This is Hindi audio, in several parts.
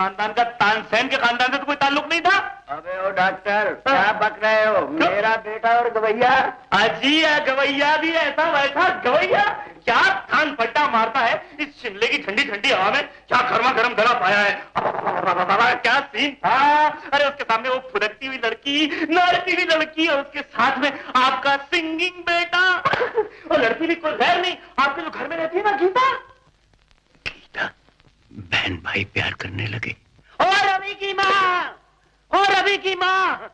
खानदान का तानसेन के खानदान से तो कोई ताल्लुक नहीं था। अबे ओ डॉक्टर, क्या बक रहे हो? मेरा बेटा और गवैया। अजी गवैया भी ऐसा वैसा गवैया, क्या कान पट्टा मारता है इस शिमले की ठंडी ठंडी हवा में। क्या गर्मा गर्म गला पाया है, क्या सीन था। अरे उसके सामने वो फुदकती हुई लड़की, नाचती हुई लड़की, और उसके साथ में आपका सिंगिंग बेटा। और लड़की भी कोई गैर नहीं, आपके जो घर में रहती है ना, गीता। गीता, बहन भाई प्यार करने लगे। और रवि की माँ, और रवि की माँ।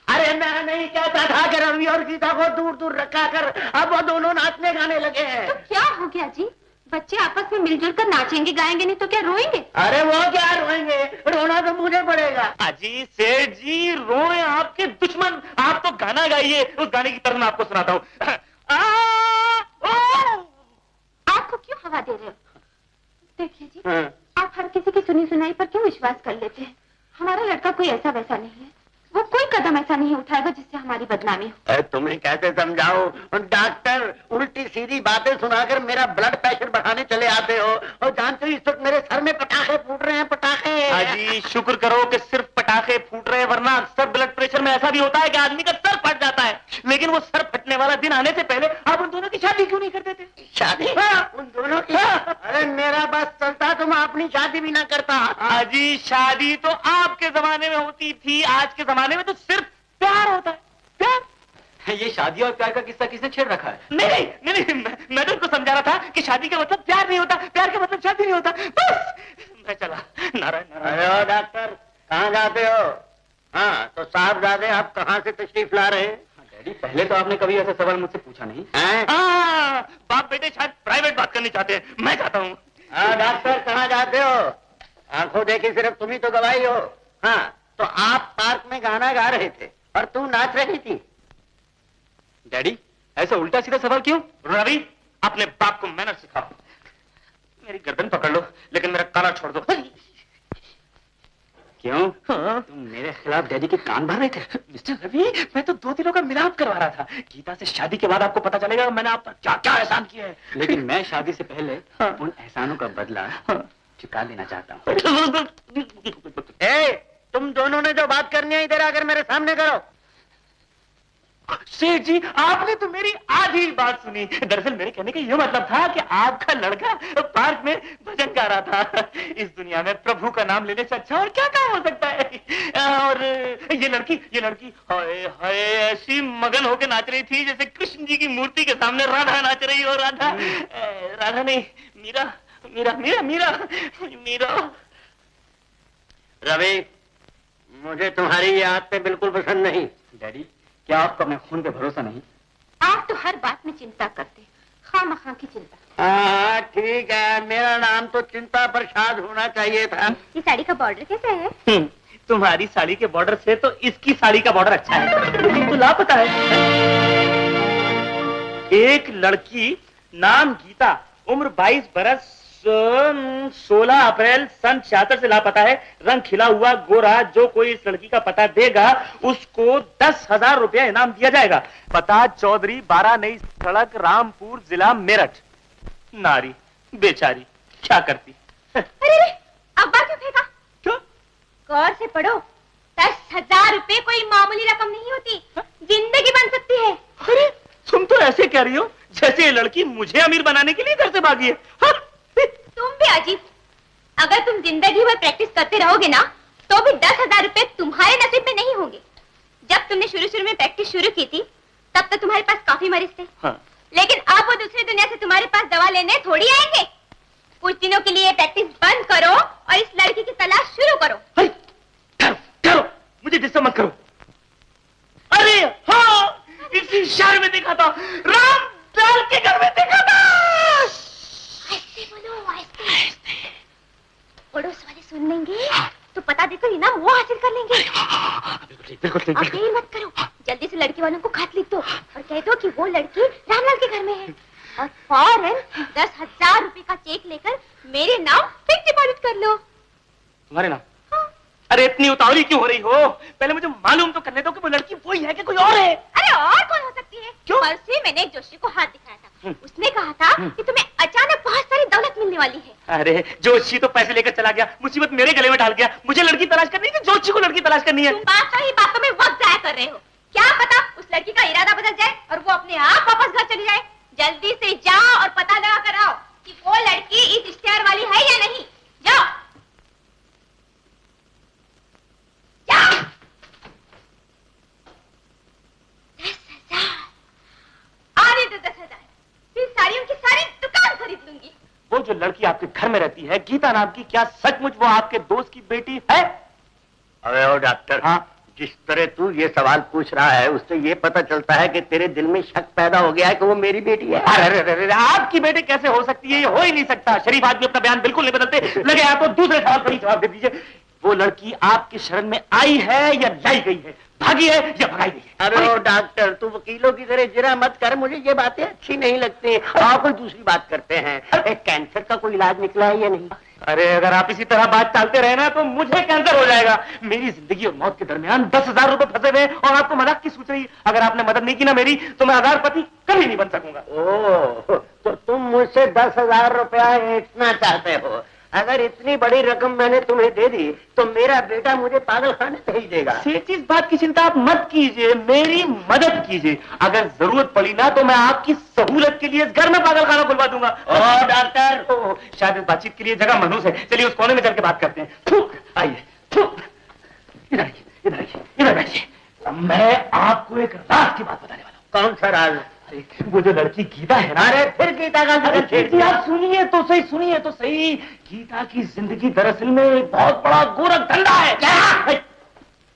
अरे मैं नहीं कहता था कि रवि और गीता को दूर दूर रखा कर, अब वो दोनों नाचने गाने लगे हैं। तो क्या हो गया जी? बच्चे आपस में मिलजुल कर नाचेंगे गाएंगे, नहीं तो क्या रोएंगे? अरे वो क्या रोएंगे, रोना तो मुझे पड़ेगा। अजी सेठ जी, रोए आपके दुश्मन। आप तो गाना गाइए, उस गाने की तरह मैं आपको सुनाता हूँ। आपको क्यों हवा दे रहे हो? देखिए जी, आप हर किसी की सुनी सुनाई पर क्यों विश्वास कर लेते हैं? हमारा लड़का कोई ऐसा वैसा नहीं है, वो कोई कदम ऐसा नहीं उठाएगा जिससे हमारी बदनामी हो। तुम्हें कैसे समझाओ डॉक्टर, उल्टी सीधी बातें सुनाकर मेरा ब्लड प्रेशर बढ़ाने चले आते हो, और जानते हो इस वक्त मेरे सर में पटाखे फूट रहे हैं, पटाखे। अजी शुक्र करो कि सिर्फ पटाखे फूट रहे हैं, वरना अक्सर ब्लड प्रेशर में ऐसा भी होता है कि आदमी का सर फट जाता है। लेकिन वो सर फटने वाला दिन आने से पहले आप उन दोनों की शादी क्यों नहीं कर देते? शादी? उन दोनों की? अरे मेरा बस चलता तो मैं अपनी शादी भी ना करता। अजी शादी तो आपके जमाने में होती थी, आज के जमाने में तो सिर्फ प्यार होता है। प्यार? ये शादी और प्यार का किस्सा किसने छेड़ रखा है? नहीं नहीं, मैं तो उनको समझा रहा था कि शादी का मतलब प्यार नहीं होता, प्यार का मतलब शादी नहीं होता। बस मैं चला। नारायण नारायण। अरे ओ डॉक्टर, कहाँ जाते हो? हाँ तो साहबजादे, आप कहाँ से तशरीफ ला रहे हैं? डैडी, पहले तो आपने कभी ऐसा सवाल मुझसे पूछा नहीं। बाप बेटे शायद प्राइवेट बात करनी चाहते हैं, मैं चाहता हूँ। हाँ डॉक्टर, कहाँ जाते हो? आंखों देखी सिर्फ तुम ही तो गवाही हो। हाँ तो आप पार्क में गाना गा रहे थे और तू नाच रही थी। डैडी, ऐसा उल्टा सीधा सवाल क्यों? रवि, अपने बाप को मैनर सिखाओ। मेरी गर्दन पकड़ लो, लेकिन मेरा काला छोड़ दो। क्यों? हाँ? तुम मेरे खिलाफ डैडी के कान भर रहे थे? मिस्टर रवि, मैं तो 2 दिनों का मिलाप करवा रहा था। गीता से शादी के बाद आपको पता चलेगा मैंने आप पर क्या क्या एहसान किया है। लेकिन मैं शादी से पहले उन एहसानों का बदला चुका लेना चाहता हूँ। तुम दोनों ने जो बात करनी है इधर आकर मेरे सामने करो। सेठ जी, आपने तो मेरी आधी बात सुनी। दरअसल मेरे कहने का यह मतलब था कि आपका लड़का पार्क में भजन गा रहा था। इस दुनिया में प्रभु का नाम लेने से अच्छा और क्या काम हो सकता है। और ये लड़की हाय हाय ऐसी मगन होकर नाच रही थी जैसे कृष्ण जी की मूर्ति के सामने राधा नाच रही हो। राधा नहीं, मीरा मीरा मीरा मीरा मीरा। रवि, मुझे तुम्हारी ये आदतें बिल्कुल पसंद नहीं। डैडी, क्या आपको अपने खून पे भरोसा नहीं? आप तो हर बात में चिंता करते, खामखा की चिंता। हाँ ठीक है, मेरा नाम तो चिंता प्रसाद होना चाहिए था। ये साड़ी का बॉर्डर कैसा है? तुम्हारी साड़ी के बॉर्डर से तो इसकी साड़ी का बॉर्डर अच्छा है। तो लापता है एक लड़की, नाम गीता, उम्र 22 बरस, 16 अप्रैल सन 76 से लापता है। रंग खिला हुआ गोरा। जो कोई इस लड़की का पता देगा उसको 10,000 रुपया इनाम दिया जाएगा। पता चौधरी 12 नई सड़क, रामपुर, जिला मेरठ। नारी बेचारी क्या करती? अरे अब्बा क्यों फेंका? क्यों? गौर से पढ़ो, 10,000 रुपए कोई मामूली रकम नहीं होती, जिंदगी बन सकती है। अरे तुम तो ऐसे कह रही हो जैसे ये लड़की मुझे अमीर बनाने के लिए घर से भागी है। हाँ? तुम भी अजीब। अगर तुम जिंदगी भर प्रैक्टिस करते रहोगे ना, तो भी 10,000 रुपए तुम्हारे नसीब में नहीं होंगे। जब तुमने शुरू में प्रैक्टिस शुरू की थी, तब तो तुम्हारे पास काफी मरीज थे। हाँ। लेकिन अब वो दूसरी दुनिया से तुम्हारे पास दवा लेने थोड़ी आएंगे। कुछ दिनों के लिए प्रैक्टिस बंद करो और इस लड़की की तलाश शुरू करो। करो, मुझे डिस्टर्ब मत करो। अरे हाँ, इसी शहर में देखा था, राम लाल के घर में देखा था। ऐसे बोलो, ऐसे। पड़ोस वाले सुन लेंगे तो पता देकर इनाम वो हासिल कर लेंगे। बिल्कुल। अब देर मत करो, जल्दी से लड़की वालों को खत लिख दो और कह दो कि वो लड़की रामलाल के घर में है, और फौरन 10,000 रुपए का चेक लेकर मेरे नाम फिक्स डिपॉजिट कर लो। तुम्हारे नाम? हाँ। अरे इतनी उतावली क्यों हो रही हो? पहले मुझे मालूम तो करने दो कि वो लड़की वही है कि कोई और है। अरे और कौन हो सकती है? क्यों? परसों मैंने एक जोशी को हाथ दिखाया था, उसने कहा था कि तुम्हें अचानक बहुत सारी दौलत मिलने वाली है। अरे जोशी तो पैसे लेकर चला गया, मुसीबत मेरे गले में डाल गया। मुझे लड़की तलाश करनी है, जोशी को लड़की तलाश करनी है। तुम बातों ही बातों में वक्त जाया कर रहे हो। क्या पता उस लड़की का इरादा बदल जाए और वो अपने आप वापस घर चली जाए। जल्दी से जाओ और पता लगा कर आओ कि वो लड़की इस इश्तेहार वाली है या नहीं। जाओ जाओ। 10,000 आने दो 10,000, फिर साड़ियों की सारी दुकान खरीद लूंगी। वो जो लड़की आपके घर में रहती है गीता नाम की, क्या सचमुच वो आपके दोस्त की बेटी है? अरे ओ डॉक्टर, हाँ, जिस तरह तू ये सवाल पूछ रहा है उससे ये पता चलता है कि तेरे दिल में शक पैदा हो गया है कि वो मेरी बेटी है। अरे आपकी बेटी कैसे हो सकती है? ये हो ही नहीं सकता। शरीफ आदमी अपना बयान बिल्कुल नहीं बदलते। लगे आप तो दूसरे सवाल पर ही जवाब दे दीजिए। वो लड़की आपकी शरण में आई है या लाई गई है, भागी है या भगाई गई है? अरे ओ डॉक्टर, तू वकीलों की तरह जिरा मत कर, मुझे ये बातें अच्छी नहीं लगती। आप कोई दूसरी बात करते हैं। कैंसर का कोई इलाज निकला है या नहीं? अरे अगर आप इसी तरह बात टालते रहे ना तो मुझे कैंसर हो जाएगा। मेरी जिंदगी और मौत के दरमियान 10,000 रुपए फंसे हुए और आपको मजाक की सूझ रही है। अगर आपने मदद नहीं की ना मेरी तो मैं हजारपति कभी नहीं बन सकूंगा। ओह, तो तुम मुझसे 10,000 रुपया ऐंठना चाहते हो? अगर इतनी बड़ी रकम मैंने तुम्हें दे दी तो मेरा बेटा मुझे पागल खाने भेज देगा। सेठ जी, इस बात की चिंता आप मत कीजिए, मेरी मदद कीजिए। अगर जरूरत पड़ी ना तो मैं आपकी सहूलत के लिए इस घर में पागल खाना खुलवा दूंगा। ओ डॉक्टर, शायद इस बातचीत के लिए जगह मनहूस है। चलिए उस कोने में चल के बात करते हैं। आइए, इधर आइए, इधर आइए, इधर बैठिए। मैं आपको एक राज की बात बताने वाला हूँ। कौन सा राज? वो जो लड़की गीता है ना। अरे फिर गीता का आप सुनिए तो सही, सुनिए तो सही। गीता की जिंदगी दरअसल में एक बहुत बड़ा गोरख धंधा है। क्या?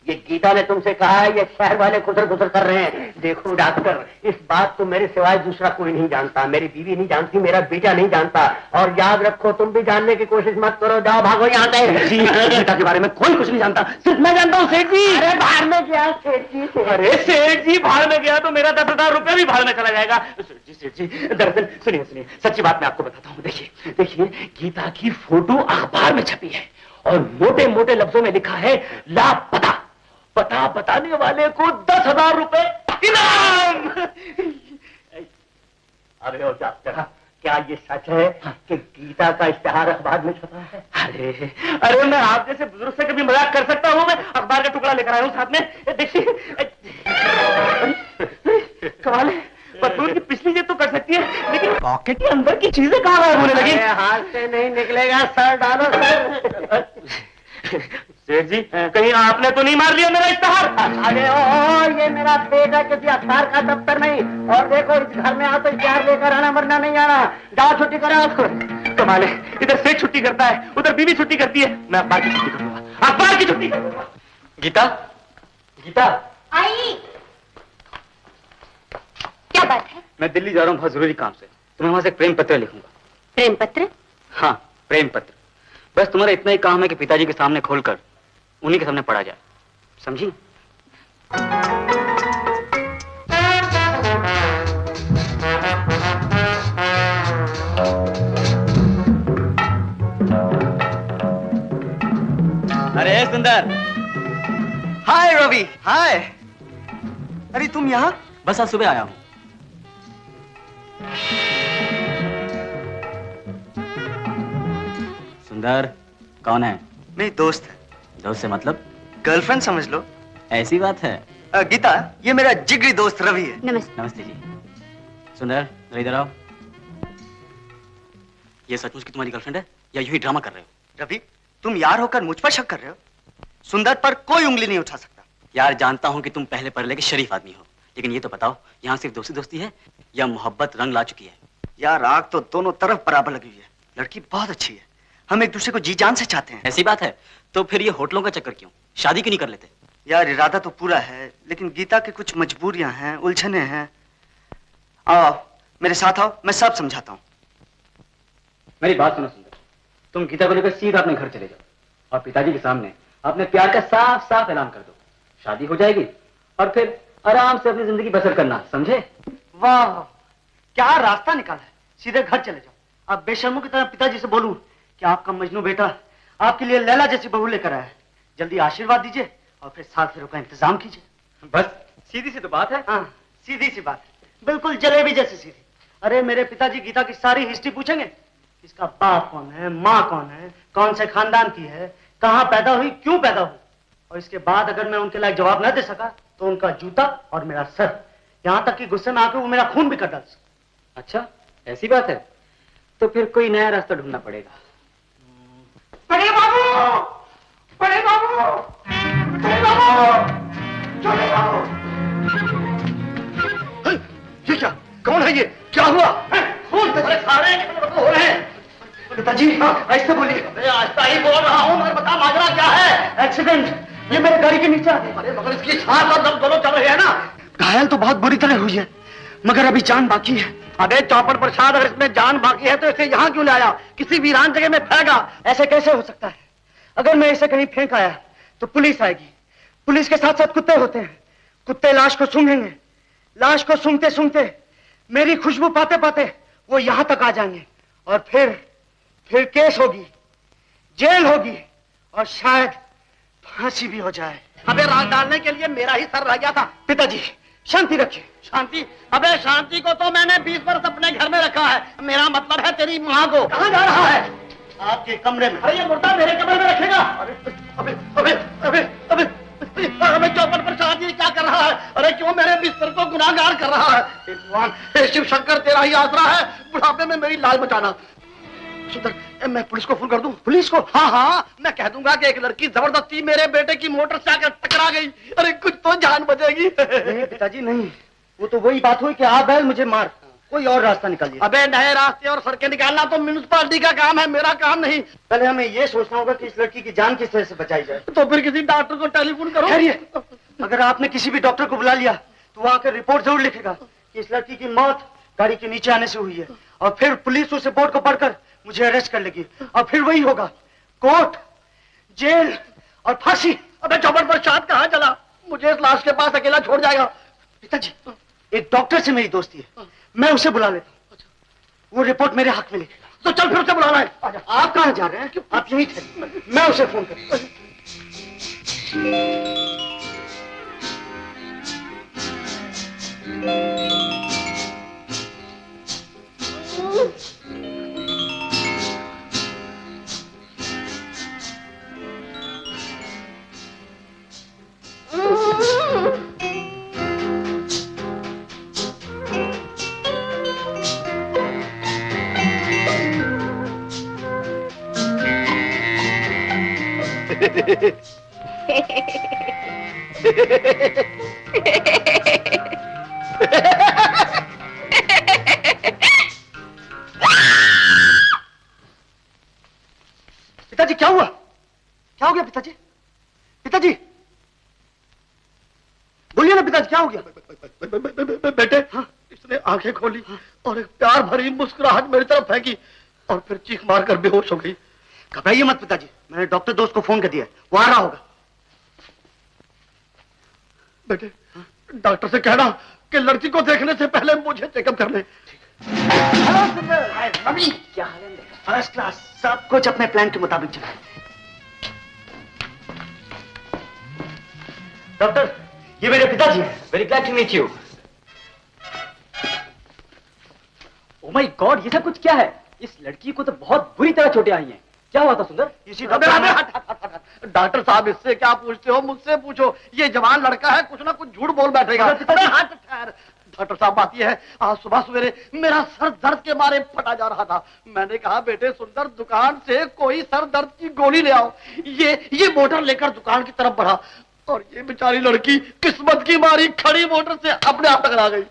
ये गीता ने तुमसे कहा है? ये शहर वाले गुजर गुजर कर रहे हैं। देखो डॉक्टर, इस बात को मेरे सिवाय दूसरा कोई नहीं जानता। मेरी बीवी नहीं जानती, मेरा बेटा नहीं जानता। और याद रखो, तुम भी जानने की कोशिश मत करो। जाओ, भागो यहाँ से। गीता के बारे में कोई कुछ नहीं जानता, सिर्फ मैं जानता हूँ सेठ जी। अरे बाहर में गया सेठ जी। अरे सेठ जी, बाहर में गया तो मेरा 10,000 रुपया भी बाहर में चला जाएगा। सेठ जी, दरअसल सुनिए सुनिए, सच्ची बात मैं आपको बताता हूँ। देखिए देखिए, गीता की फोटो अखबार में छपी है और मोटे मोटे लफ्जों में लिखा है लापता। पता बताने वाले को 10,000 रुपए इनाम। अरे ओ डॉक्टर, क्या ये सच है कि गीता का इश्तेहार अखबार में छपा है? अरे मैं आप जैसे बुजुर्ग से कभी मजाक कर सकता हूँ? मैं अखबार का टुकड़ा लेकर आया हूँ साथ में। देखिए, कमाल है, पतलून की पिछली जेब तो कर सकती है लेकिन पॉकेट के अंदर की चीजें कहाँ गायब होने लगी? हाथ से नहीं निकलेगा, सर डालो सर। सेठ जी, कहीं आपने तो नहीं मार लिया मेरा इश्तेहार? अरे ओ, ये मेरा बेटा किसी अखबार का दफ्तर नहीं। और देखो, इस घर में आओ तो इश्तेहार लेकर आना, वरना नहीं आना। जाओ, छुट्टी करो उसको। कमाल है, इधर सेठ छुट्टी करता है, उधर बीवी छुट्टी करती है। मैं अखबार की छुट्टी करूंगा, अखबार की छुट्टी करूंगा। गीता, गीता आई। क्या बात है? मैं दिल्ली जा रहा हूँ बहुत जरूरी काम से। तुम्हें वहां से एक प्रेम पत्र लिखूंगा। प्रेम पत्र? हाँ, प्रेम पत्र। बस तुम्हारा इतना ही काम है कि पिताजी के सामने खोलकर उन्हीं के सामने पढ़ा जाए, समझी? अरे सुंदर। हाय रवि। हाय। अरे तुम यहाँ? बस आज सुबह आया हूँ। सुंदर कौन है? मेरी दोस्त है। दोस्त से मतलब? गर्लफ्रेंड समझ लो। ऐसी बात है। गीता, ये मेरा जिगरी दोस्त रवि है। नमस्ते। नमस्ते जी। सुंदर जरा इधर आओ। ये सचमुच की तुम्हारी गर्लफ्रेंड है या यूं ही ड्रामा कर रहे हो? रवि, तुम यार होकर मुझ पर शक कर रहे हो? सुंदर पर कोई उंगली नहीं उठा सकता। यार जानता हूं कि तुम पहले पढ़ लेके शरीफ आदमी हो, लेकिन ये तो बताओ यहाँ सिर्फ दोस्ती दोस्ती है या मोहब्बत रंग ला चुकी है? यार आग तो दोनों तरफ बराबर लगी हुई है। लड़की बहुत अच्छी है, हम एक दूसरे को जी जान से चाहते हैं। ऐसी बात है तो फिर ये होटलों का चक्कर क्यों? शादी क्यों नहीं कर लेते? यार इरादा तो पूरा है, लेकिन गीता की कुछ मजबूरियां हैं, उलझने हैं। आओ मेरे साथ आओ, मैं सब समझाता हूँ। मेरी बात सुनो सुंदर, तुम गीता को लेकर सीधा अपने घर चले जाओ और पिताजी के सामने अपने प्यार का साफ साफ ऐलान कर दो। शादी हो जाएगी और फिर आराम से अपनी जिंदगी बसर करना, समझे? वाह, क्या रास्ता निकाला है। सीधे घर चले जाओ। आप बेशर्मों की तरह पिताजी से बोलूं कि आपका मजनू बेटा आपके लिए लैला जैसी बहू लेकर आया है। जल्दी आशीर्वाद दीजिए और फिर साल फेरों का इंतजाम कीजिए। बस सीधी सी तो बात है। हाँ, सीधी सी बात है, बिल्कुल जलेबी जैसी सीधी। अरे मेरे पिताजी गीता की सारी हिस्ट्री पूछेंगे। इसका बाप कौन है, माँ कौन है, कौन से खानदान की है, कहाँ पैदा हुई, क्यों पैदा हुई। और इसके बाद अगर मैं उनके लायक जवाब न दे सका तो उनका जूता और मेरा सर, यहाँ तक कि गुस्से में आकर वो मेरा खून भी कर डाल सके। अच्छा ऐसी बात है, तो फिर कोई नया रास्ता ढूंढना पड़ेगा। बड़े बाबू, बड़े बाबू, बड़े बाबू, छोटे बाबू। ये क्या, कौन है ये, क्या हुआ? सारे हो रहे हैं। पिताजी ऐसे बोलिए। आस्ता ही बोल रहा हूँ, मगर बता माजरा क्या है? एक्सीडेंट, ये मेरे गाड़ी के नीचे। अरे मगर इसकी सांस और दम दोनों चल रहे हैं ना। घायल तो बहुत बुरी तरह हुई है, मगर अभी जान बाकी है। अबे चौपड़ प्रसाद, अगर इसमें जान बाकी है तो इसे यहाँ क्यों लाया? किसी वीरान जगह में फेंका। ऐसे कैसे हो सकता है? अगर मैं इसे कहीं फेंक आया तो पुलिस आएगी। पुलिस के साथ साथ कुत्ते होते हैं, कुत्ते लाश को सूंघेंगे। लाश को सूंघते सूंघते, मेरी खुशबू पाते पाते वो यहां तक आ जाएंगे। और फिर केस होगी, जेल होगी और शायद फांसी भी हो जाए। अबे राग डालने के लिए मेरा ही सर रह गया था। पिताजी शांति रखिए। शांति? अबे शांति को तो मैंने 20 वर्ष अपने घर में रखा है। मेरा मतलब है तेरी माँ को। कहां जा रहा है? आपके कमरे में। अरे ये मुर्दा मेरे कमरे में रखेगा? अबे अबे अबे अबे अबे चौपड़ प्रसाद ये क्या कर रहा है? अरे क्यों मेरे बिस्तर को गुनाहगार कर रहा है? हे भगवान, हे शिव शंकर, तेरा ही आसरा है बुढ़ापे में मेरी लाज बचाना। सुंदर, मैं पुलिस को फोन कर दूं? पुलिस को? हाँ हाँ, मैं कह दूंगा कि एक लड़की जबरदस्ती मेरे बेटे की मोटर से आकर टकरा गई। अरे कुछ तो जान बचेगी। नहीं पिताजी नहीं, वो तो वही बात हुई कि आप बैल मुझे मार, कोई और रास्ता निकालिए। अबे नए रास्ते और सड़कें निकालना तो म्यूनिसिपालिटी का काम है, मेरा काम नहीं। पहले हमें ये सोचना होगा कि इस लड़की की जान किस तरह से बचाई जाए। तो फिर किसी डॉक्टर को टेलीफोन करो। अगर आपने किसी भी डॉक्टर को बुला लिया तो वो आकर रिपोर्ट जरूर लिखेगा कि इस लड़की की मौत गाड़ी के नीचे आने से हुई है। और फिर पुलिस उस रिपोर्ट को पढ़कर मुझे अरेस्ट कर लेगी। और फिर वही होगा, कोर्ट, जेल और फांसी। अबे चौपड़ प्रसाद कहाँ चला? मुझे इस लाश के पास अकेला छोड़ जाएगा। पिताजी एक डॉक्टर से मेरी दोस्ती है, मैं उसे बुला लेता हूँ। वो रिपोर्ट मेरे हक में लिखेगा। तो चल फिर उसे बुलाना है। आप कहाँ जा रहे हैं? आप यहीं थे, मैं उसे फोन करूँ। पिताजी क्या हुआ? क्या हो गया पिताजी? पिताजी बोलिए ना पिताजी, क्या हो गया? बेटे, इसने आंखें खोली और एक प्यार भरी मुस्कुराहट मेरी तरफ फेंकी और फिर चीख मारकर बेहोश हो गई। घबराइए मत पिताजी, मैंने डॉक्टर दोस्त को फोन कर दिया, वो आ रहा होगा। बेटे, डॉक्टर से कहना कि लड़की को देखने से पहले मुझे चेकअप कर ले। मम्मी क्या हाल है? फर्स्ट क्लास, सब कुछ अपने प्लान के मुताबिक चला। डॉक्टर, ये मेरे पिताजी हैं। Very glad to meet you. Oh my God, ये सब कुछ क्या है? इस लड़की को तो बहुत बुरी तरह चोटें आई हैं। क्या हुआ था सुंदर? डॉक्टर साहब, इससे क्या पूछते हो? मुझसे पूछो। ये जवान लड़का है, कुछ ना कुछ झूठ बोल बैठेगा। डॉक्टर साहब, बात यह है, आज सुबह सवेरे मेरा सर दर्द के मारे फटा जा रहा था। मैंने कहा बेटे सुंदर, दुकान से कोई सर दर्द की गोली ले आओ। ये मोटर लेकर दुकान की तरफ बढ़ा और ये बेचारी लड़की किस्मत की मारी खड़ी मोटर से अपने आप टकरा गई।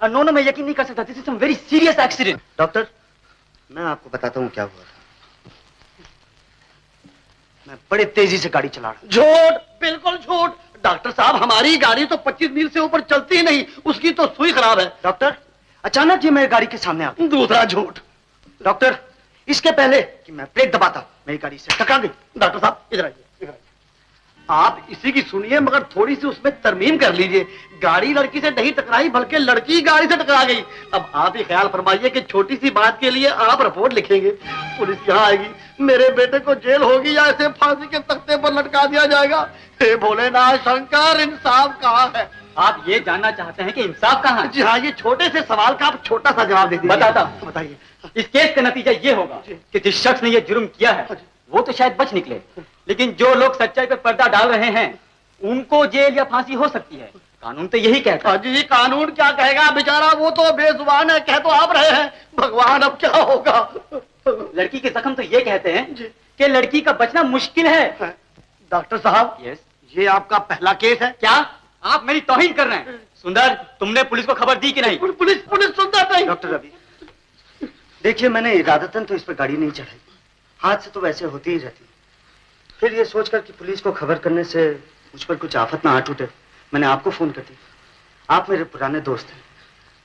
नो, मैं यकीन नहीं कर सकता। This is some very serious accident. Doctor, मैं आपको बताता हूँ क्या हुआ। मैं बड़े तेजी से गाड़ी चला रहा। झूठ, बिल्कुल झूठ। डॉक्टर साहब, हमारी गाड़ी तो 25 मील से ऊपर चलती ही नहीं, उसकी तो सुई खराब है। डॉक्टर, अचानक ये मेरी गाड़ी के सामने आ गई। दूसरा झूठ। डॉक्टर, इसके पहले कि मैं ब्रेक दबाता, मेरी गाड़ी से टकरा गई। डॉक्टर साहब इधर आइए, इधर आइए। आप इसी की सुनिए, मगर थोड़ी सी उसमें तरमीम कर लीजिए। गाड़ी लड़की से नहीं टकराई, बल्कि लड़की गाड़ी से टकरा गई। अब आप ही ख्याल फरमाइए कि छोटी सी बात के लिए आप रिपोर्ट लिखेंगे, पुलिस यहाँ आएगी, मेरे बेटे को जेल होगी या इसे फांसी के तख्ते पर लटका दिया जाएगा। हे भोलेनाथ शंकर, इंसाफ कहाँ है? आप ये जानना चाहते हैं कि इंसाफ कहाँ है? जी हाँ, ये छोटे से सवाल का आप छोटा सा जवाब दे दीजिए। बताता हूँ। बताइए। इस केस का नतीजा ये होगा कि जिस शख्स ने ये जुर्म किया है वो तो शायद बच निकले, लेकिन जो लोग सच्चाई पर पर्दा डाल रहे हैं उनको जेल या फांसी हो सकती है। कानून तो यही कहता है। जी कानून क्या कहेगा बेचारा, वो तो बेजुबान है, कह तो आप रहे हैं। भगवान अब क्या होगा। लड़की के जख्म तो ये कहते हैं कि लड़की का बचना मुश्किल है। डॉक्टर साहब, यस, ये आपका पहला केस है। क्या आप मेरी तौहीन कर रहे हैं? सुंदर, तुमने पुलिस को खबर दी कि नहीं? पुलिस सुनता नहीं। डॉक्टर रवि, देखिए मैंने इरादतन तो इस पर गाड़ी नहीं चढ़ाई, हाथ से तो वैसे होती ही रहती। फिर ये सोचकर कि पुलिस को खबर करने से मुझ पर कुछ आफत ना आ टूटे, मैंने आपको फोन कर दी। आप मेरे पुराने दोस्त हैं,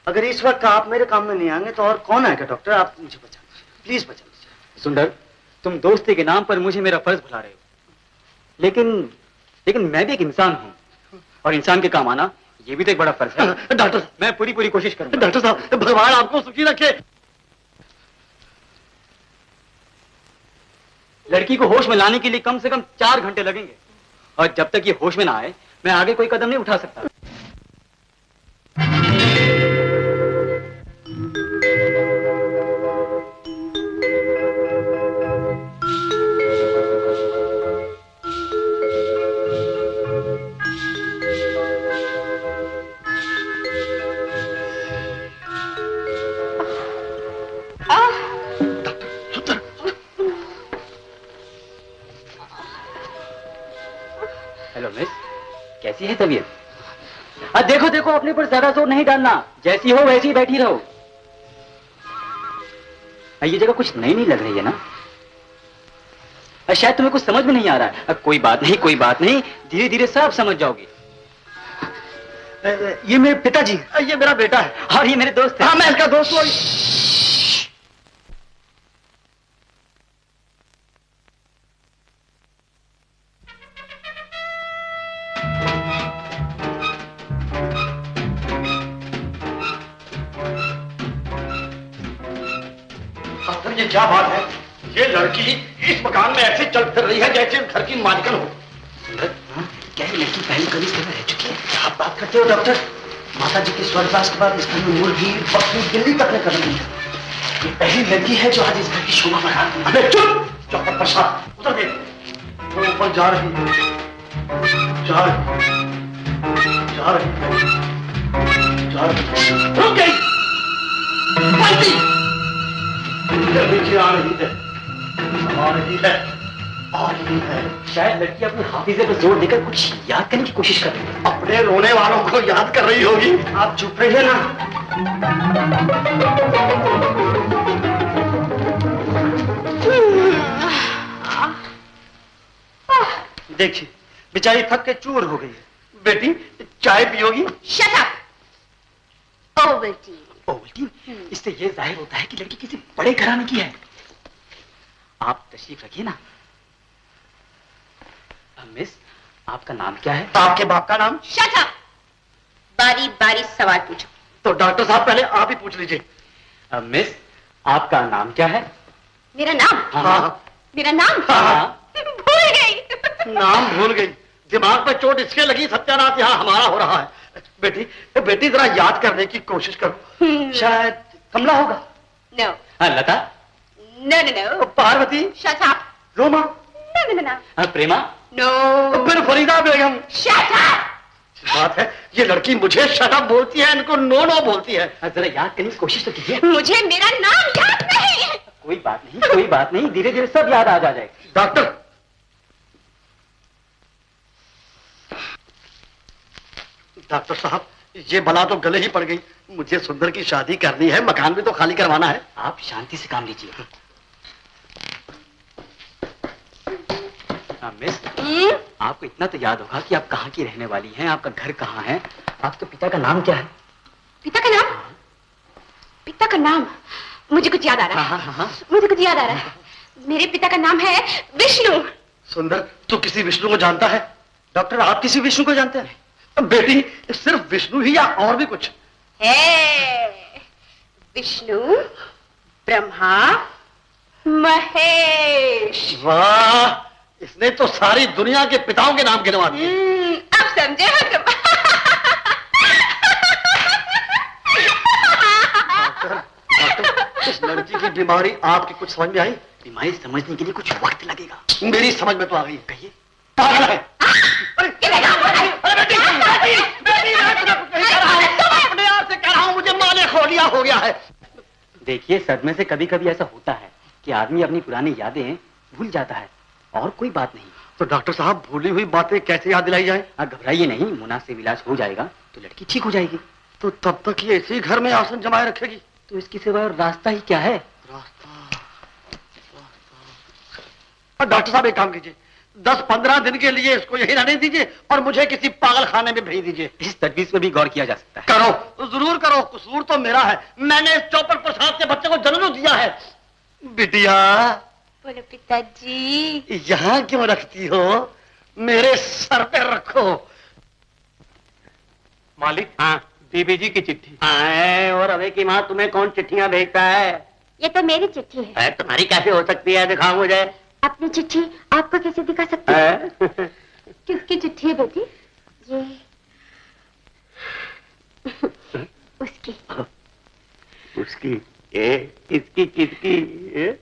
अगर इस वक्त आप मेरे काम में नहीं आएंगे तो और कौन आएगा? डॉक्टर आप मुझे बचा लीजिए, प्लीज बचा लीजिए। सुंदर, तुम दोस्ती के नाम पर मुझे मेरा फर्ज भुला रहे हो, लेकिन मैं भी एक इंसान हूँ और इंसान के काम आना ये भी तो एक बड़ा फर्ज है। डॉक्टर, मैं पूरी कोशिश करूंगा। डॉक्टर साहब, भगवान आपको सुखी रखे। लड़की को होश में लाने के लिए कम से कम 4 घंटे लगेंगे और जब तक ये होश में ना आए मैं आगे कोई कदम नहीं उठा सकता। हेलो मिस, कैसी है तबीयत? देखो देखो, अपने पर ज्यादा जोर नहीं डालना, जैसी हो वैसी ही बैठी रहो। ये जगह कुछ नई नहीं लग रही है ना? शायद तुम्हें कुछ समझ में नहीं आ रहा है। कोई बात नहीं, धीरे धीरे सब समझ जाओगे। ये मेरे पिताजी, ये मेरा बेटा है और ये मेरे दोस्त है। हाँ, मैं इसका दोस्त हूँ। ये क्या बात है? ये लड़की इस मकान में ऐसे चल फिर रही है जैसे घर की मालिकन हो। क्या ये लड़की पहले कभी इस तरह रह चुकी है? आप बात करते हो डॉक्टर? माता जी के स्वर्गवास के बाद इस घर में मुर्गी, बकरी, बिल्ली तक ने कदम नहीं। ये पहली लड़की है जो आज इस घर की शोभा बढ़ा रही है। अबे चुप! चौपट प्रसाद, उधर देख, वो ऊपर जा रही है, जा रही है, जा रही है, जा रही है। रुक गई, पलटी, नीचे आ रही है, आ रही है, आ रही है। शायद लड़की अपने हाफिजे पर जोर देकर कुछ याद करने की कोशिश कर रही है। अपने रोने वालों को याद कर रही होगी। आप चुप रहिए ना। देखिए, बेचारी थक के चूर हो गई है। बेटी, चाय पियोगी? Shut up. ओवल्टीन। ओवल्टीन? इससे ये जाहिर होता है कि लड़की किसी बड़े घराने की है। आप तशरीफ रखिए ना। मिस, आपका नाम क्या है? आपके बाप का नाम? Shut up. बारी बारी सवाल पूछो। तो डॉक्टर साहब पहले आप ही पूछ लीजिए। मिस, आपका नाम क्या है? मेरा नाम? हाँ। मेरा नाम? हाँ। भूल गई। नाम भूल गई? दिमाग पर चोट इसके लगी, सत्यानाश यहाँ हमारा हो रहा है। बेटी, बेटी जरा याद करने की कोशिश करो। शायद कमला होगा। No. Lata? No no no. Parvati? Shut up. Roma? No no no. Prema? No. फिर फरीदा बेगम? Shut up. बात है, ये लड़की मुझे शट अप बोलती है, इनको नो नो बोलती है। जरा याद करने की कोशिश तो कीजिए। मुझे मेरा नाम याद नहीं। कोई बात नहीं, धीरे धीरे सब याद आ जाएगा। डॉक्टर, डॉक्टर साहब, ये बला तो गले ही पड़ गई। मुझे सुंदर की शादी करनी है, मकान भी तो खाली करवाना है। आप शांति से काम लीजिए। मिस, आपको इतना तो याद होगा कि आप कहाँ की रहने वाली हैं, आपका घर कहाँ है, आपके पिता का नाम क्या है? पिता का नाम? पिता का नाम मुझे कुछ याद आ रहा है। हाँ। मुझे कुछ याद आ रहा है। मेरे पिता का नाम है विष्णु। सुंदर, तू किसी विष्णु को जानता है? डॉक्टर, आप किसी विष्णु को जानते हैं? बेटी, सिर्फ विष्णु ही या और भी कुछ? है विष्णु, ब्रह्मा, महेश। वाह, इसने तो सारी दुनिया के पिताओं के नाम गिनवा दिए। अब समझे हो तुम? डॉक्टर, इस लड़की की बीमारी आपकी कुछ समझ में आई? बीमारी समझने के लिए कुछ वक्त लगेगा। मेरी समझ में तो आ गई। कहिए। पागल है। अपने आप से कह रहा हूँ, मुझे माले खोलिया हो गया है। देखिए, सदमे से कभी कभी ऐसा होता है कि आदमी अपनी पुरानी यादें भूल जाता है, और कोई बात नहीं। तो डॉक्टर साहब, भूली हुई बातें कैसे याद दिलाई जाए? घबराइए नहीं, मुनासिब इलाज हो जाएगा तो लड़की ठीक हो जाएगी। तो तब तक ये इसी घर में आसन जमाए रखेगी? तो इसकी सिवा और रास्ता ही क्या है? और डॉक्टर साहब, एक काम कीजिए, 10-15 दिन के लिए इसको यही रहने दीजिए और मुझे किसी पागल खाने में भेज दीजिए। इस तजवीज पे भी गौर किया जा सकता है। करो, जरूर करो। कसूर तो मेरा है, मैंने इस चौपर प्रसाद के बच्चे को जन्म दिया है। बिटिया, बोलो पिताजी। यहाँ क्यों रखती हो? मेरे सर पे रखो। मालिक, हाँ, बीबी जी की चिट्ठी। आए, और अबे की माँ, तुम्हें कौन चिट्ठियां भेजता है? ये तो मेरी चिट्ठी है। तुम्हारी कैसे हो सकती है? दिखाओ मुझे। अपनी चिट्ठी आपको कैसे दिखा सकती है? किसकी चिट्ठी है बेटी? ये उसकी। उसकी? इसकी किसकी?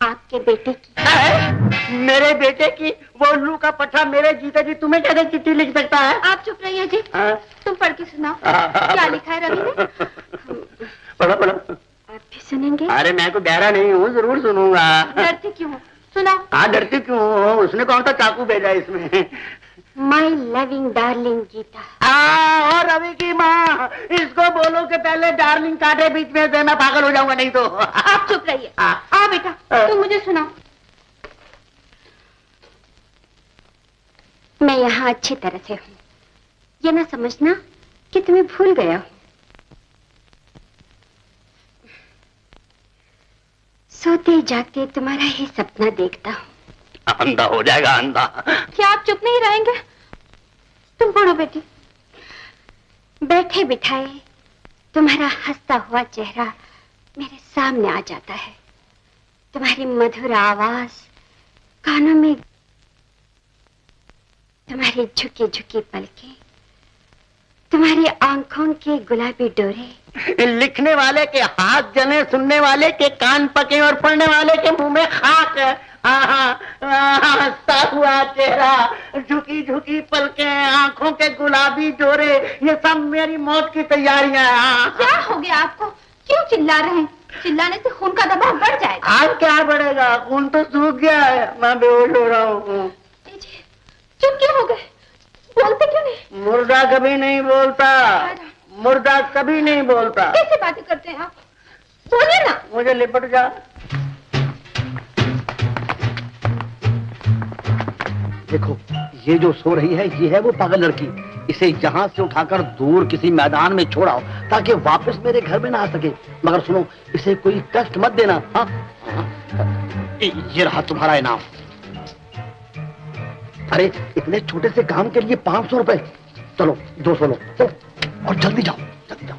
आपके बेटे की। मेरे बेटे की? वो उल्लू का पट्टा मेरे जीते जी तुम्हें कैसे चिट्ठी लिख सकता है? आप चुप रहिए जी। तुम पढ़ के सुनाओ, हाँ। क्या लिखा है रवि ने? पढ़ो पढ़ो। आप भी सुनेंगे? अरे मैं तो बहरा नहीं हूँ, जरूर सुनूंगा। डरते क्यों हो? सुनाओ। हाँ, डरती क्यों हो? उसने कौन सा चाकू भेजा इसमें? My loving darling Gita. और रवि की माँ, इसको बोलो कि पहले डार्लिंग काटे बीच में से, मैं पागल हो जाऊंगा नहीं तो। आप चुप रहिए। आओ बेटा, तुम मुझे सुनाओ। मैं यहाँ अच्छी तरह से हूँ, ये ना समझना कि तुम्हें भूल गया हूँ। सोते जागते तुम्हारा ही सपना देखता हूँ। अंधा हो जाएगा, अंधा। क्या आप चुप नहीं रहेंगे? तुम पढ़ो बेटी। बैठे बिठाए तुम्हारा हंसता हुआ चेहरा मेरे सामने आ जाता है। तुम्हारी मधुर आवाज कानों में, तुम्हारी झुकी झुकी पलकें, तुम्हारी आंखों के गुलाबी डोरे। लिखने वाले के हाथ जले, सुनने वाले के कान पके और पढ़ने वाले के मुंह में खाक। हंसता हुआ चेहरा, झुकी झुकी पलकें, आंखों के गुलाबी डोरे, ये सब मेरी मौत की तैयारियां हैं। क्या हो गया आपको? क्यों चिल्ला रहे हैं? चिल्लाने से खून का दबाव बढ़ जाएगा। आज क्या बढ़ेगा? खून तो सूख गया है, मैं बेहोश हो रहा हूँ। चुप क्यों हो गए? बोलते क्यों नहीं? मुर्दा कभी नहीं बोलता, मुर्दा कभी नहीं बोलता। कैसे बातें करते हैं आप? बोलिए ना। मुझे लिपट जा। देखो, ये जो सो रही है, ये है वो पागल लड़की। इसे यहाँ से उठाकर दूर किसी मैदान में छोड़ाओ ताकि वापस मेरे घर में ना आ सके। मगर सुनो, इसे कोई कष्ट मत देना। हाँ, ये रहा तुम्हारा इनाम। अरे, इतने छोटे से काम के लिए 500 रुपए। चलो 200 लो, और जल्दी जाओ, जल्दी जाओ।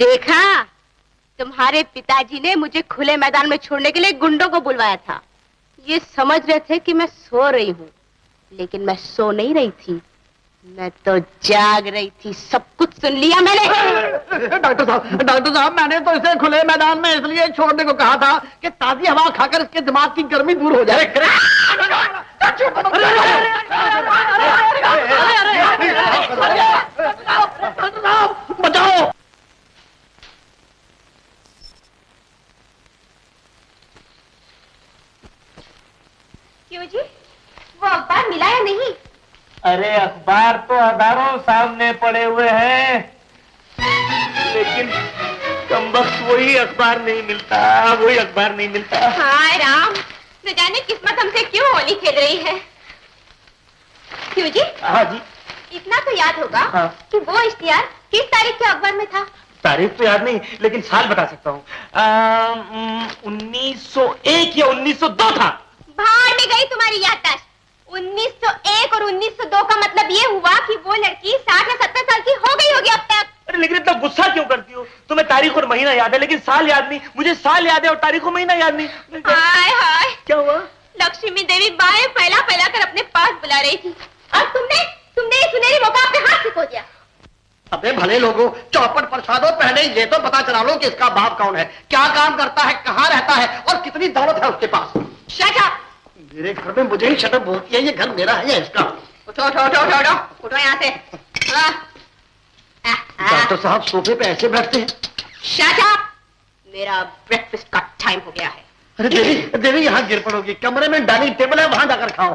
देखा, तुम्हारे पिताजी ने मुझे खुले मैदान में छोड़ने के लिए गुंडों को बुलवाया था। ये समझ रहे थे कि मैं सो रही हूँ, लेकिन मैं सो नहीं रही थी, मैं तो जाग रही थी। सब कुछ सुन लिया मैंने। डॉक्टर साहब, मैंने तो इसे खुले मैदान में इसलिए छोड़ने को कहा था कि ताजी हवा खाकर इसके दिमाग की गर्मी दूर हो जाए। बचाओ। क्यों जी, वो अखबार मिला या नहीं? अरे अखबार तो हजारों सामने पड़े हुए हैं, लेकिन कमबख्त वही अखबार नहीं मिलता, वही अखबार नहीं मिलता। हाय राम, न जाने किस्मत हमसे क्यों होली खेल रही है। क्यों जी? हाँ जी। इतना तो याद होगा हाँ। कि वो इश्तिहार किस तारीख के अखबार में था? तारीख तो याद नहीं, लेकिन साल बता सकता हूँ। 1901 या 1902 था। भाड़ में गई तुम्हारी याददाश्त। 1901 और 1902 का मतलब ये हुआ कि वो लड़की 60 या 70 साल की हो गई होगी अब तक। अरे लेकिन इतना गुस्सा क्यों करती हो? तुम्हें तारीख और महीना याद है, लेकिन साल याद नहीं। मुझे साल याद है और तारीख और महीना याद नहीं। हाय हाय, क्या हुआ? लक्ष्मी देवी बाएं फैला फैला कर अपने पास बुला रही थी, और तुमने ये सुनहरी मौका अपने हाथ से खो दिया। अबे भले लोगों, चौपट प्रसादों, पहले ये तो पता चला लो कि इसका बाप कौन है, क्या काम करता है, कहाँ रहता है और कितनी दौलत है उसके पास। Shut up. मेरे घर में मुझे ही शटअप बोलती है, ये घर मेरा है या इसका? उठो उठो उठो उठो उठो उठो यहाँ से। डॉक्टर साहब सोफे पे ऐसे बैठते हैं? शट अप, मेरा ब्रेकफास्ट का टाइम हो गया है। अरे देवी, देवी यहाँ गिर पड़ोगी, कमरे में डाइनिंग टेबल है, वहां जाकर खाओ।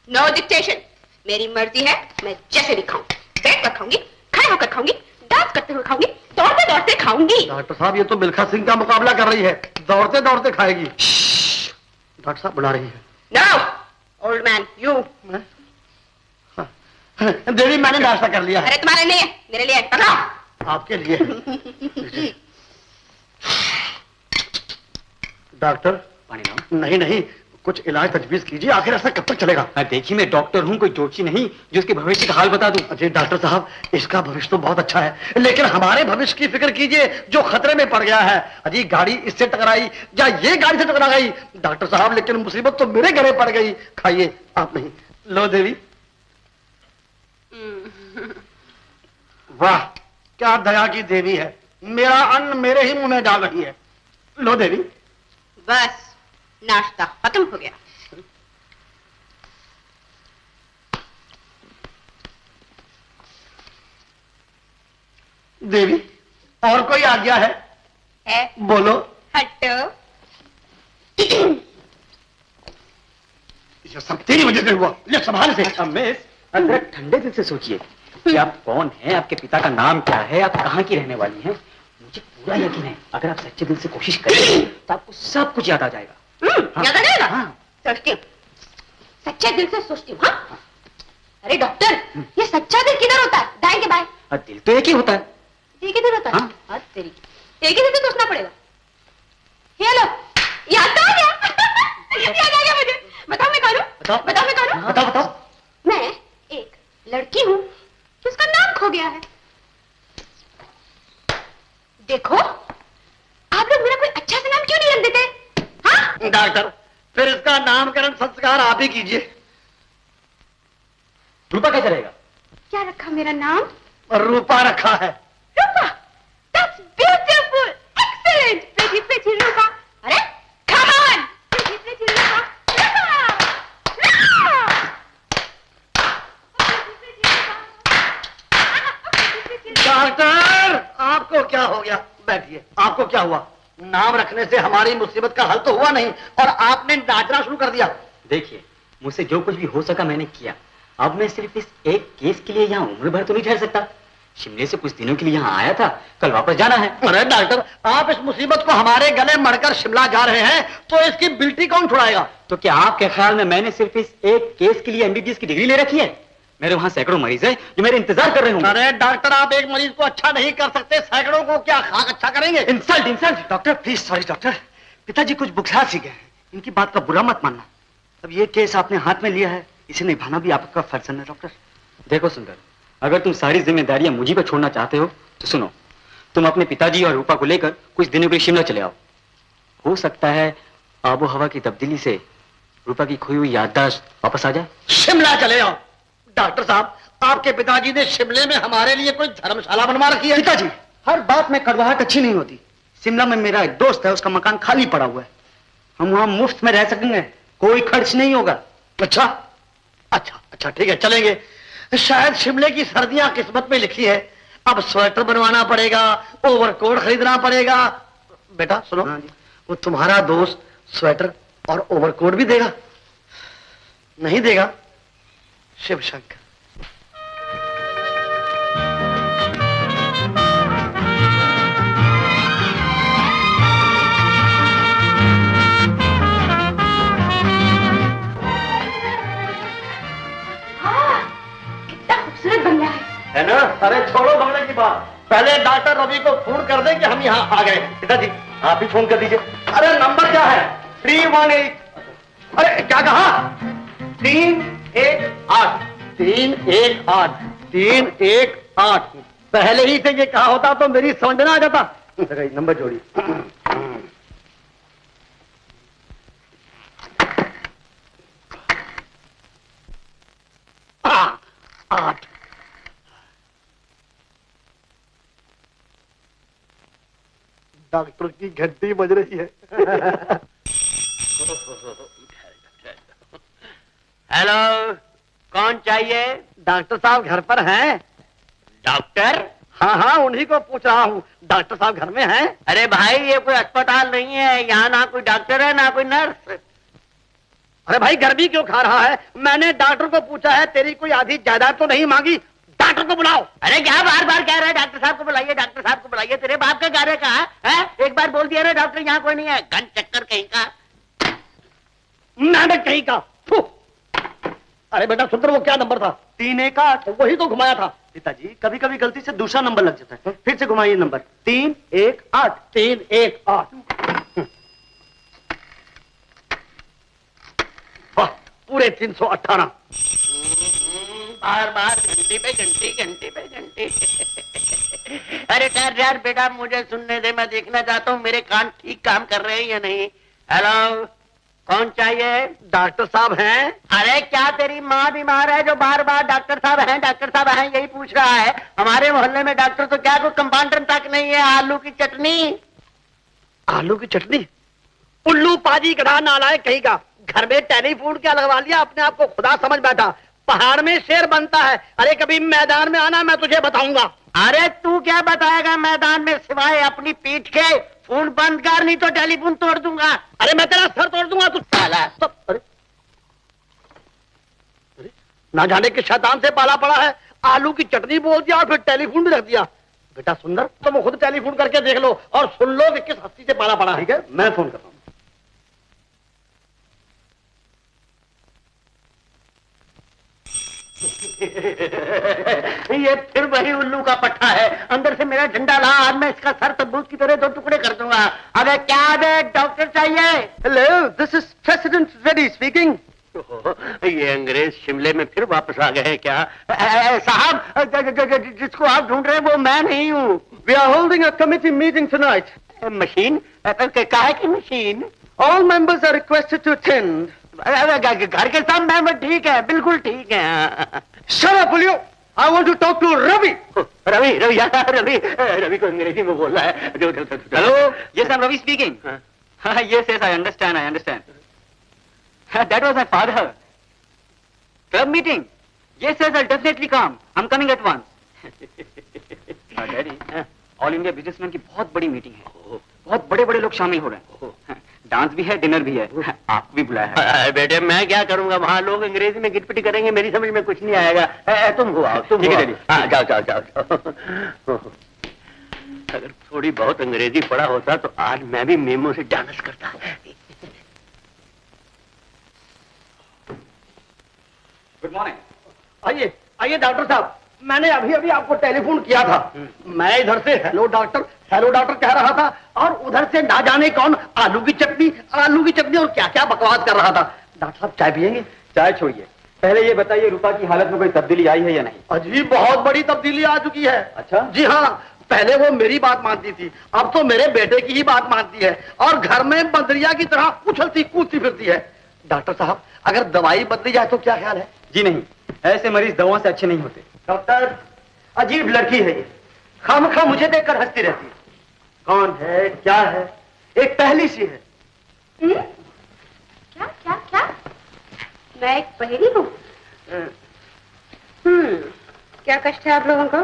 नो डिक्टेशन, मेरी मर्जी है, मैं जैसे भी खाऊं, बैठ कर खाऊंगी, खड़े होकर खाऊंगी, डांस करते हुए खाऊंगी, दौड़ते दौड़ते खाऊंगी। डॉक्टर साहब ये तो मिल्खा सिंह का मुकाबला कर रही है, दौड़ते दौड़ते खाएगी। डॉक्टर साहब बुला रही है। No old man, you. Devi मैंने नाश्ता कर लिया है। अरे तुम्हारे नहीं है, मेरे लिए। पकड़ो। आपके लिए। डॉक्टर पानी लाओ। नहीं नहीं, कुछ इलाज तजवीज कीजिए, आखिर ऐसा कब तक चलेगा? देखिए मैं डॉक्टर हूँ, कोई जोशी नहीं जो उसके भविष्य का हाल बता दूं। अजय डॉक्टर साहब, इसका भविष्य तो बहुत अच्छा है, लेकिन हमारे भविष्य की फिक्र कीजिए जो खतरे में पड़ गया है। अजी गाड़ी इससे टकराई या ये गाड़ी से टकरा गई डॉक्टर साहब, लेकिन मुसीबत तो मेरे गले पड़ गई। खाइए आप नहीं। लो देवी। वाह क्या दया की देवी है, मेरा अन्न मेरे ही मुंह में डाल रही है। लो देवी। बस नाश्ता खत्म हो गया। देवी और कोई आज्ञा है? बोलो। हटो। ये सब तेरी वजह से हुआ, ले संभाल से। जरा ठंडे दिल से सोचिए कि आप कौन हैं, आपके पिता का नाम क्या है, आप कहाँ की रहने वाली हैं। मुझे पूरा यकीन है अगर आप सच्चे दिल से कोशिश करेंगे तो आपको सब कुछ याद आ जाएगा। याद आ जाएगा? हाँ। सोचती हूँ, सच्चे दिल से सोचती हूँ। हाँ? अरे डॉक्टर, ये सच्चा दिल किधर होता है, दाएं के बाएं? दिल तो एक ही होता है। दिल किधर होता है? हाँ। हाँ, तेरी एक ही दिल से सोचना पड़ेगा। हेलो, याद तो आ गया। याद आ गया मुझे। बताओ मैं कौन हूँ? बताओ मैं कौन हूँ? बताओ बताओ। मैं एक लड़की हूँ जिसका नाम खो गया है। देखो, आप लोग मेरा कोई अच्छा सा नाम क्यों नहीं रख देते? हाँ? डॉक्टर फिर इसका नामकरण संस्कार आप ही कीजिए। रूपा कैसे रहेगा? क्या रखा मेरा नाम? रूपा रखा है। रूपा, that's beautiful, excellent, pretty pretty रूपा। अरे, come on, pretty pretty Rupa, doctor आपको क्या हो गया? बैठिए। आपको क्या हुआ? नाम रखने से हमारी मुसीबत का हल तो हुआ नहीं और आपने नाचना शुरू कर दिया। देखिए मुझसे जो कुछ भी हो सका मैंने किया। अब मैं सिर्फ इस एक केस के लिए यहाँ उम्र भर तो नहीं ठहर सकता। शिमले से कुछ दिनों के लिए यहाँ आया था, कल वापस जाना है। अरे डॉक्टर आप इस मुसीबत को हमारे गले मढ़कर शिमला जा रहे हैं तो इसकी बिल्टी कौन छुड़ाएगा? तो क्या आपके ख्याल में मैंने सिर्फ इस एक केस के लिए एमबीबीएस की डिग्री ले रखी है? मेरे वहां सैकड़ों मरीज हैं जो मेरे इंतजार कर रहे होंगे। अरे डॉक्टर आप एक मरीज को अच्छा नहीं कर सकते, सैकड़ों को क्या खाक अच्छा करेंगे? Insult insult. Doctor please sorry doctor, पिताजी कुछ बुखार सी गए, इनकी बात का बुरा मत मानना। अब ये केस आपने हाथ में लिया है, इसे निभाना भी आपका फर्ज है ना डॉक्टर। देखो सुंदर, अगर तुम सारी जिम्मेदारियां मुझी पर छोड़ना चाहते हो तो सुनो, तुम अपने पिताजी और रूपा को लेकर कुछ दिनों के लिए शिमला चले आओ। हो सकता है आबो हवा की तब्दीली से रूपा की खोई हुई याददाश्त वापस आ जाए। शिमला चले आओ? डॉक्टर साहब, आपके पिताजी ने शिमले में हमारे लिए कोई धर्मशाला बनवा रखी है? पिताजी, हर बात में कड़वाहट अच्छी नहीं होती। शिमला में मेरा एक दोस्त है, उसका मकान खाली पड़ा हुआ है, हम वहां मुफ्त में रह सकेंगे, कोई खर्च नहीं होगा। अच्छा अच्छा अच्छा, ठीक है, चलेंगे। शायद शिमले की सर्दियां किस्मत में लिखी है, अब स्वेटर बनवाना पड़ेगा, ओवरकोट खरीदना पड़ेगा। बेटा सुनो, वो तुम्हारा दोस्त स्वेटर और ओवरकोट भी देगा? नहीं देगा? शिव शंकर। है ना? अरे छोड़ो बंगले की बात, पहले डॉक्टर रवि को फोन कर दे कि हम यहाँ आ गए। पिताजी आप ही फोन कर दीजिए। अरे नंबर क्या है? 318। अरे क्या कहा? 318 318 318। पहले ही से ये कहा होता तो मेरी समझ में आ जाता। नंबर जोड़िए। 8। डॉक्टर की घंटी बज रही है। हेलो, कौन चाहिए? डॉक्टर साहब घर पर हैं? डॉक्टर? हाँ हाँ, उन्हीं को पूछ रहा हूँ। डॉक्टर साहब घर में हैं? अरे भाई, ये कोई अस्पताल नहीं है, यहाँ ना कोई डॉक्टर है ना कोई नर्स। अरे भाई, गर्मी क्यों खा रहा है? मैंने डॉक्टर को पूछा है, तेरी कोई आधी जायदाद तो नहीं मांगी। डॉक्टर को बुलाओ। अरे क्या बार बार कह रहा है डॉक्टर साहब को बुलाइए, डॉक्टर साहब को बुलाइए? तेरे बाप का कार्य कहा है? एक बार बोल दिया रे डॉक्टर यहाँ कोई नहीं है। गन चक्कर कहीं का, नाटक कहीं का। अरे बेटा सुंदर, वो क्या नंबर था? 318। वही तो घुमाया था। पिताजी, कभी कभी गलती से दूसरा नंबर लग जाता है, फिर से घुमाइए नंबर। 318 318। पूरे 318। बार बार घंटी पे घंटी, घंटी पे घंटी। अरे ठहर यार बेटा, मुझे सुनने दे, मैं देखना चाहता हूँ मेरे कान ठीक काम कर रहे हैं या नहीं। हेलो, कौन चाहिए? डॉक्टर साहब हैं? अरे क्या तेरी माँ बीमार है जो बार बार डॉक्टर साहब हैं डॉक्टर साहब हैं यही पूछ रहा है? हमारे मोहल्ले में डॉक्टर तो क्या कोई कंपाउंडर तक नहीं है। आलू की चटनी। आलू की चटनी? उल्लू पाजी गधा नालायक कहीं का। घर में टेलीफोन क्या लगवा लिया, अपने आप को खुदा समझ बैठा। पहाड़ में शेर बनता है। अरे कभी मैदान में आना, मैं तुझे बताऊंगा। अरे तू क्या बताएगा मैदान में, सिवाय अपनी पीठ के? फोन बंद कर, नहीं तो टेलीफोन तोड़ दूंगा। अरे मैं तेरा सर तोड़ दूंगा तू साला। अरे ना जाने के शैतान से पाला पड़ा है। आलू की चटनी बोल दिया और फिर टेलीफोन भी रख दिया। बेटा सुंदर, तुम खुद टेलीफोन करके देख लो और सुन लो कि किस हस्ती से पाला पड़ा है। ठीक है, मैं फोन करता हूँ। ये फिर वही उल्लू का पट्टा है। अंदर से मेरा झंडा ला, आज मैं इसका सर तबूत की तरह 2 टुकड़े कर दूंगा। अबे क्या है, डॉक्टर चाहिए? Hello, this is president Reddy speaking. ये अंग्रेज शिमले में फिर वापस आ गए हैं क्या? साहब, जिसको आप ढूंढ रहे हैं वो मैं नहीं हूँ। We are holding a committee meeting tonight. Machine? काहे की machine? All members are requested to attend. घर के सब मेंबर ठीक है, बिल्कुल ठीक है। Shut up, will you? I want to talk to Ravi. Ravi Ravi Ravi को अंग्रेजी में बोल रहा है। Hello, yes, I'm Ravi speaking. Yes, I understand. That was my father. Club meeting. Yes, I'll definitely come. I'm coming at once. Daddy, all India businessman की बहुत बड़ी मीटिंग है, बहुत बड़े बड़े लोग शामिल हो रहे हैं। डांस भी है, डिनर भी है, आप भी बुलाया है। बेटे मैं क्या करूंगा, वहाँ लोग अंग्रेजी में गिटपिटी करेंगे, मेरी समझ में कुछ नहीं आएगा। तुम हो आओ, तुम। ठीक है, जाओ। अगर थोड़ी बहुत अंग्रेजी पढ़ा होता तो आज मैं भी मेमो से डांस करता। Good morning. आइए डॉक्टर साहब, मैंने अभी अभी आपको टेलीफोन किया था। मैं इधर से हेलो डॉक्टर कह रहा था और उधर से ना जाने कौन आलू की चटनी और क्या क्या बकवास कर रहा था। डॉक्टर साहब चाय पियेंगे? चाय छोड़िए, पहले ये बताइए रूपा की हालत में कोई तब्दीली आई है या नहीं? अजी बहुत बड़ी तब्दीली आ चुकी है। अच्छा? जी हाँ, पहले वो मेरी बात मानती थी, अब तो मेरे बेटे की ही बात मानती है और घर में बंदरिया की तरह उछलती कूदती फिरती है। डॉक्टर साहब, अगर दवाई बदली जाए तो क्या ख्याल है? जी नहीं, ऐसे मरीज दवाओं से अच्छे नहीं होते। डॉक्टर, अजीब लड़की है ये, खामखा मुझे देखकर हंसती रहती है। कौन है, क्या है? एक पहली सी है। क्या क्या क्या? मैं एक पहेली हूँ? क्या कष्ट है आप लोगों को?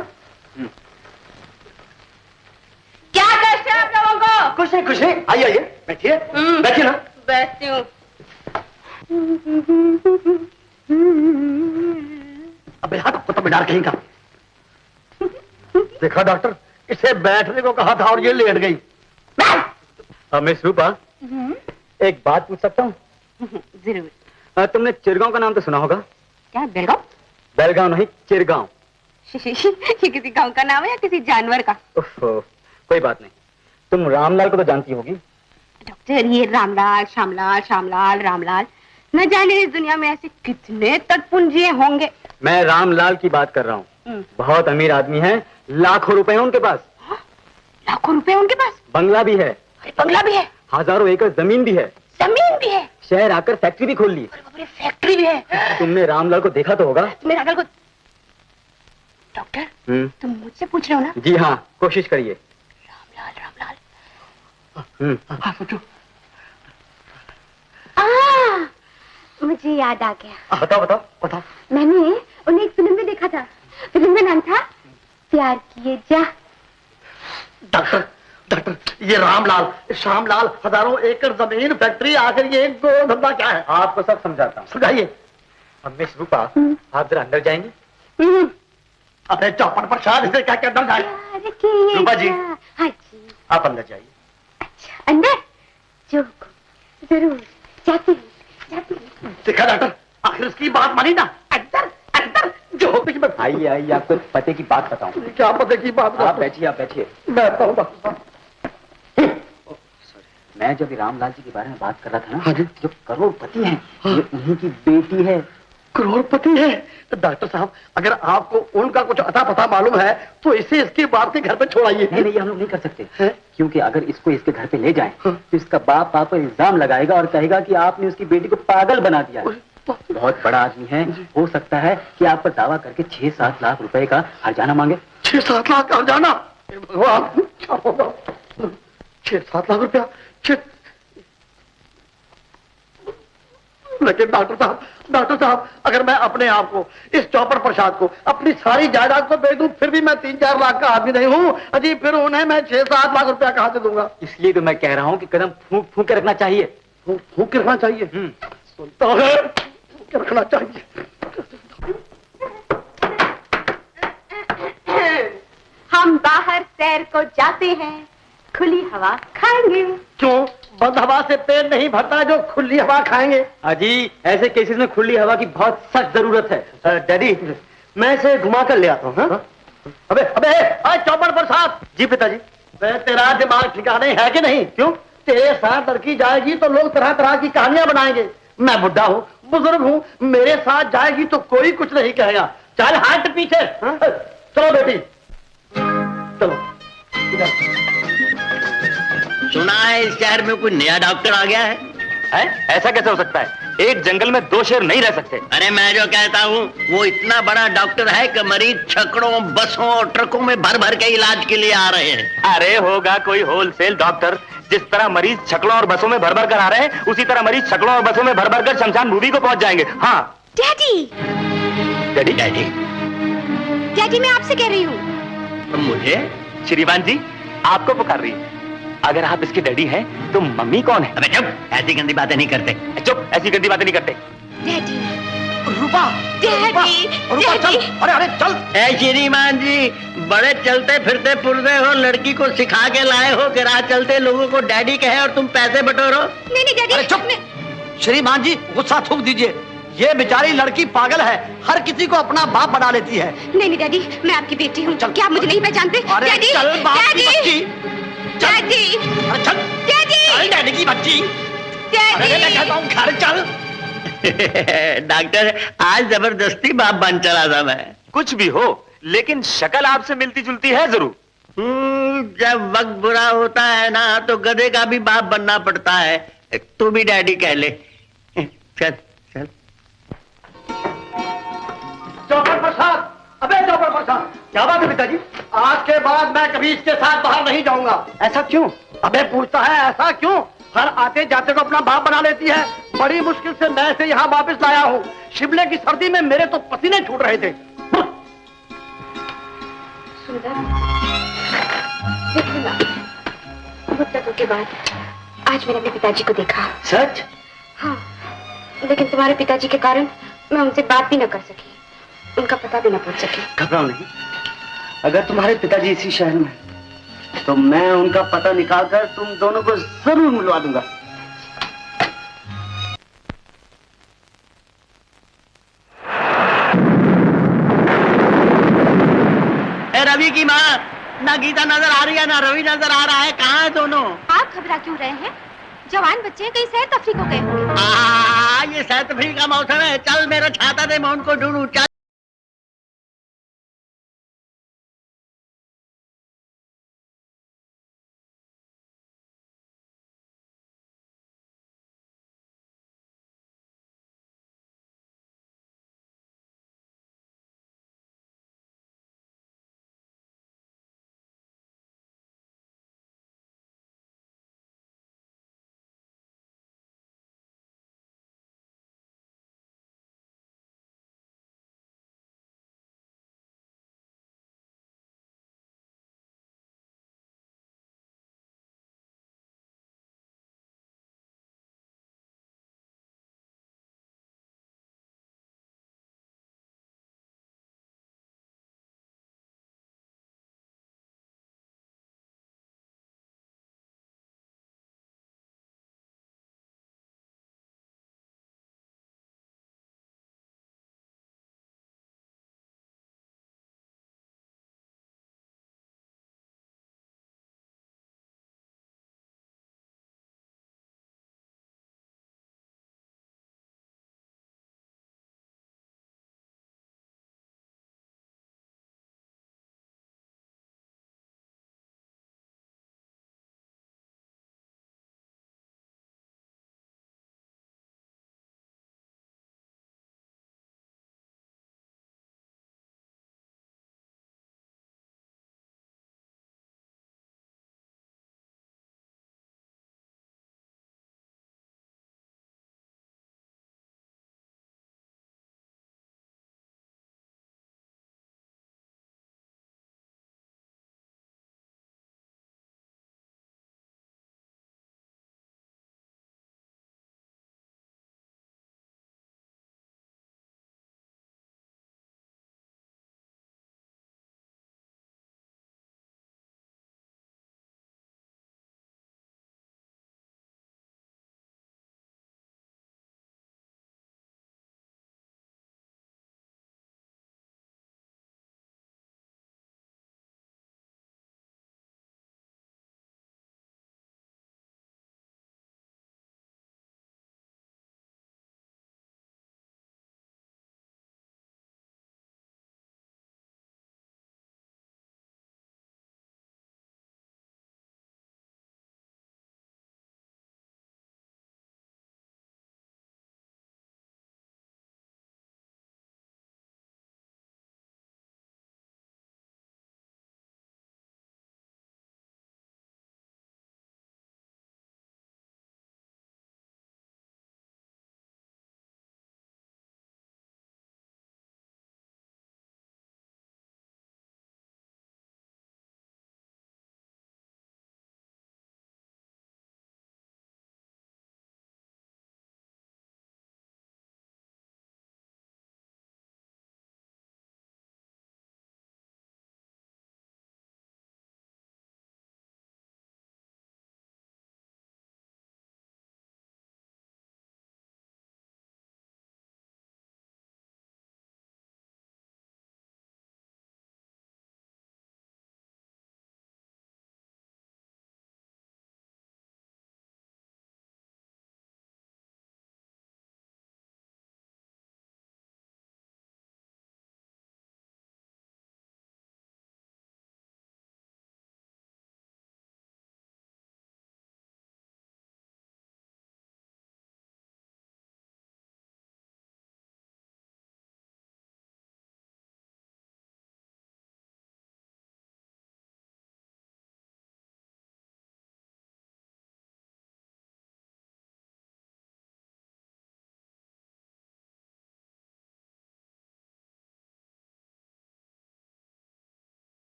क्या कष्ट है आप लोगों को? कुछ नहीं, कुछ नहीं। आइए आइए, बैठिए, बैठिए ना। बैठती हूँ। अबे हाथ कुत्ता बिडार कहेगा। देखा डॉक्टर, इसे बैठने को कहा था और ये लेट गई। मिस रूपा, एक बात पूछ सकता हूँ? जरूर। तुमने चिरगांव का नाम तो सुना होगा? क्या बेलगांव? बेलगांव नहीं, चिरगांव। ये किसी गांव का नाम है या किसी जानवर का? कोई बात नहीं। तुम रामलाल को तो जानती होगी? डॉक्टर, ये रामलाल, श्यामलाल, श्यामलाल, रामलाल, न जाने इस दुनिया में ऐसे कितने तटपुंजिए होंगे। मैं रामलाल की बात कर रहा हूँ। बहुत अमीर आदमी है, लाखों रुपए हैं उनके पास। लाखों रुपए उनके पास? बंगला भी है। बंगला भी है? हजारों एकड़ जमीन भी है। जमीन भी है? शहर आकर फैक्ट्री भी खोल ली। फैक्ट्री भी है? तुमने रामलाल को देखा तो होगा? तुमने रामलाल को? डॉक्टर, तुम मुझसे पूछ रहे हो ना? जी हाँ, कोशिश करिए। रामलाल, रामलाल। हाँ, सोचो। मुझे याद आ गया। बताओ बताओ बताओ। मैंने उन्हें एक फिल्म में देखा था। फिल्म का नाम था प्यार किए जा। डॉक्टर, डॉक्टर, ये रामलाल, श्यामलाल, हजारों एकड़ जमीन, फैक्ट्री, आखिर ये गोल धंधा क्या है? आपको सब समझाता हूँ। समझाइए। मिस रूपा, आप जरा अंदर जाएंगे? अरे चौपड़ प्रसाद, इसे क्या अंदर जाए? रूपा जी, हाँ जी, आप अंदर जाइए। अच्छा, अंदर? जो जरूर, जाती हूँ, जाती हूँ। देखा डॉक्टर, आखिर उसकी बात मानी ना। अंदर अंदर जो होती है। आइए आइए, आपको पते की बात बताऊं। क्या पते की बात? आप बैठिए, आप बैठिए। बैठता हूँ डॉक्टर साहब। मैं जब रामलाल जी के बारे में बात कर रहा था ना, हाँ जी, जो करोड़पति हैं, ये उन्हीं की बेटी है। करोड़पति है? तो डॉक्टर साहब, अगर आपको उनका कुछ अता पता मालूम है तो इसे इसके बाप के घर पे छोड़ाइए। नहीं नहीं, हम लोग नहीं कर सकते है? क्योंकि अगर इसको इसके घर पे ले जाएं, तो इसका बाप आप पर इल्जाम लगाएगा और कहेगा कि आपने उसकी बेटी को पागल बना दिया है। बहुत बड़ा आदमी है, हो सकता है कि आप पर दावा करके 6-7 लाख रुपए का हर्जाना मांगे। 6-7 लाख का हर्जाना? भगवान, क्या होगा? 6-7 लाख रुपया? लेकिन डॉक्टर साहब, अगर मैं अपने आप को, इस चौपड़ प्रसाद को, अपनी सारी जायदाद को बेच दूं, फिर भी मैं 3-4 लाख का आदमी नहीं हूँ। अजी, फिर उन्हें मैं 6-7 लाख रुपया कहाँ से दूंगा? इसलिए तो मैं कह रहा हूँ कि कदम फूंक फूंक के रखना चाहिए। फूंक के रखना चाहिए? सुनता है, फूंक के रखना चाहिए। हम बाहर सैर को जाते हैं, खुली हवा खाएंगे। क्यों? बंद हवा से पेट नहीं भरता जो खुली हवा खाएंगे? अजी, ऐसे केसेस में खुली हवा की बहुत सख्त जरूरत है। डैडी, मैं इसे घुमा कर ले आता हूँ। अबे अबे, चौपड़ प्रसाद जी। पिताजी, तेरा दिमाग ठिकाने है कि नहीं? क्यों? तेरे साथ लड़की जाएगी तो लोग तरह तरह की कहानियां बनाएंगे। मैं बुढ़ा हूँ, बुजुर्ग हूँ, मेरे साथ जाएगी तो कोई कुछ नहीं कहेगा। चल हट पीछे। चलो बेटी, चलो। सुना है इस शहर में कोई नया डॉक्टर आ गया है? ऐसा कैसे हो सकता है? एक जंगल में 2 शेर नहीं रह सकते। अरे मैं जो कहता हूँ, वो इतना बड़ा डॉक्टर है कि मरीज छकड़ों, बसों और ट्रकों में भर भर के इलाज के लिए आ रहे हैं। अरे होगा कोई होलसेल डॉक्टर। जिस तरह मरीज छकड़ों और बसों में भर भर कर आ रहे हैं, उसी तरह मरीज छकड़ों और बसों में भर भर कर शमशान भूमि को पहुंच जाएंगे। हाँ डैडी, डैडी, डैडी, डैडी, मैं आपसे कह रही हूँ। मुझे? श्रीमान जी आपको पुकार रही है। अगर आप इसके डैडी हैं तो मम्मी कौन है? अबे चुप, ऐसी गंदी बातें नहीं करते। चुप, ऐसी गंदी बातें नहीं करते। डैडी, रूपा, डैडी, रूपा, चल। अरे अरे चल। ऐ श्रीमान जी, बड़े चलते फिरते पुरजे हो, लड़की को सिखा के लाए हो कि राह चलते लोगों को डैडी कहे और तुम पैसे बटोरो। नहीं नहीं डैडी। अरे चुप। श्रीमान जी, गुस्सा थूक दीजिए। ये बेचारी लड़की पागल है, हर किसी को अपना बाप बना लेती है। नहीं नहीं डैडी, मैं आपकी बेटी हूँ। क्या आप मुझे नहीं पहचानते? अरे डैडी, चल बाप की बच्ची। डैडी, अरे चल। डैडी, चल डैडी की बच्ची। अरे मैं कहता हूँ घर चल। डॉक्टर, आज जबरदस्ती बाप बन चला था मैं। कुछ भी हो, लेकिन शक्ल आपसे मिलती जुलती है जरूर। जब वक्त बुरा होता है ना तो गधे का भी बाप बनना पड़ता है। तू भी डैडी कह ले। चल चल। चौपर प्रसाद, अबे चौपर प्रसाद, क्या बात है पिताजी? आज के बाद मैं कभी इसके साथ बाहर नहीं जाऊंगा। ऐसा क्यों? अबे पूछता है ऐसा क्यों? हर आते जाते को अपना बाप बना लेती है। बड़ी मुश्किल से मैं इसे यहाँ वापस लाया हूँ। शिमले की सर्दी में मेरे तो पसीने छूट रहे थे। सुंदर, मुद्दतों के बाद आज मैंने अपने पिताजी को देखा। सच? हाँ, लेकिन तुम्हारे पिताजी के कारण मैं उनसे बात भी न कर सकी, उनका पता भी न पूछ सकी। घबराओ नहीं, अगर तुम्हारे पिताजी इसी शहर में तो मैं उनका पता निकालकर तुम दोनों को जरूर मिलवा दूंगा। रवि की माँ, ना गीता नजर आ रही है ना रवि नजर आ रहा है। कहाँ है दोनों? आप घबरा क्यों रहे हैं? जवान बच्चे कहीं सैर तफरीह को गए होंगे। ये सैर तफरीह का मौसम है। चल मेरा छाता दे, मैं उनको ढूंढूं। चल।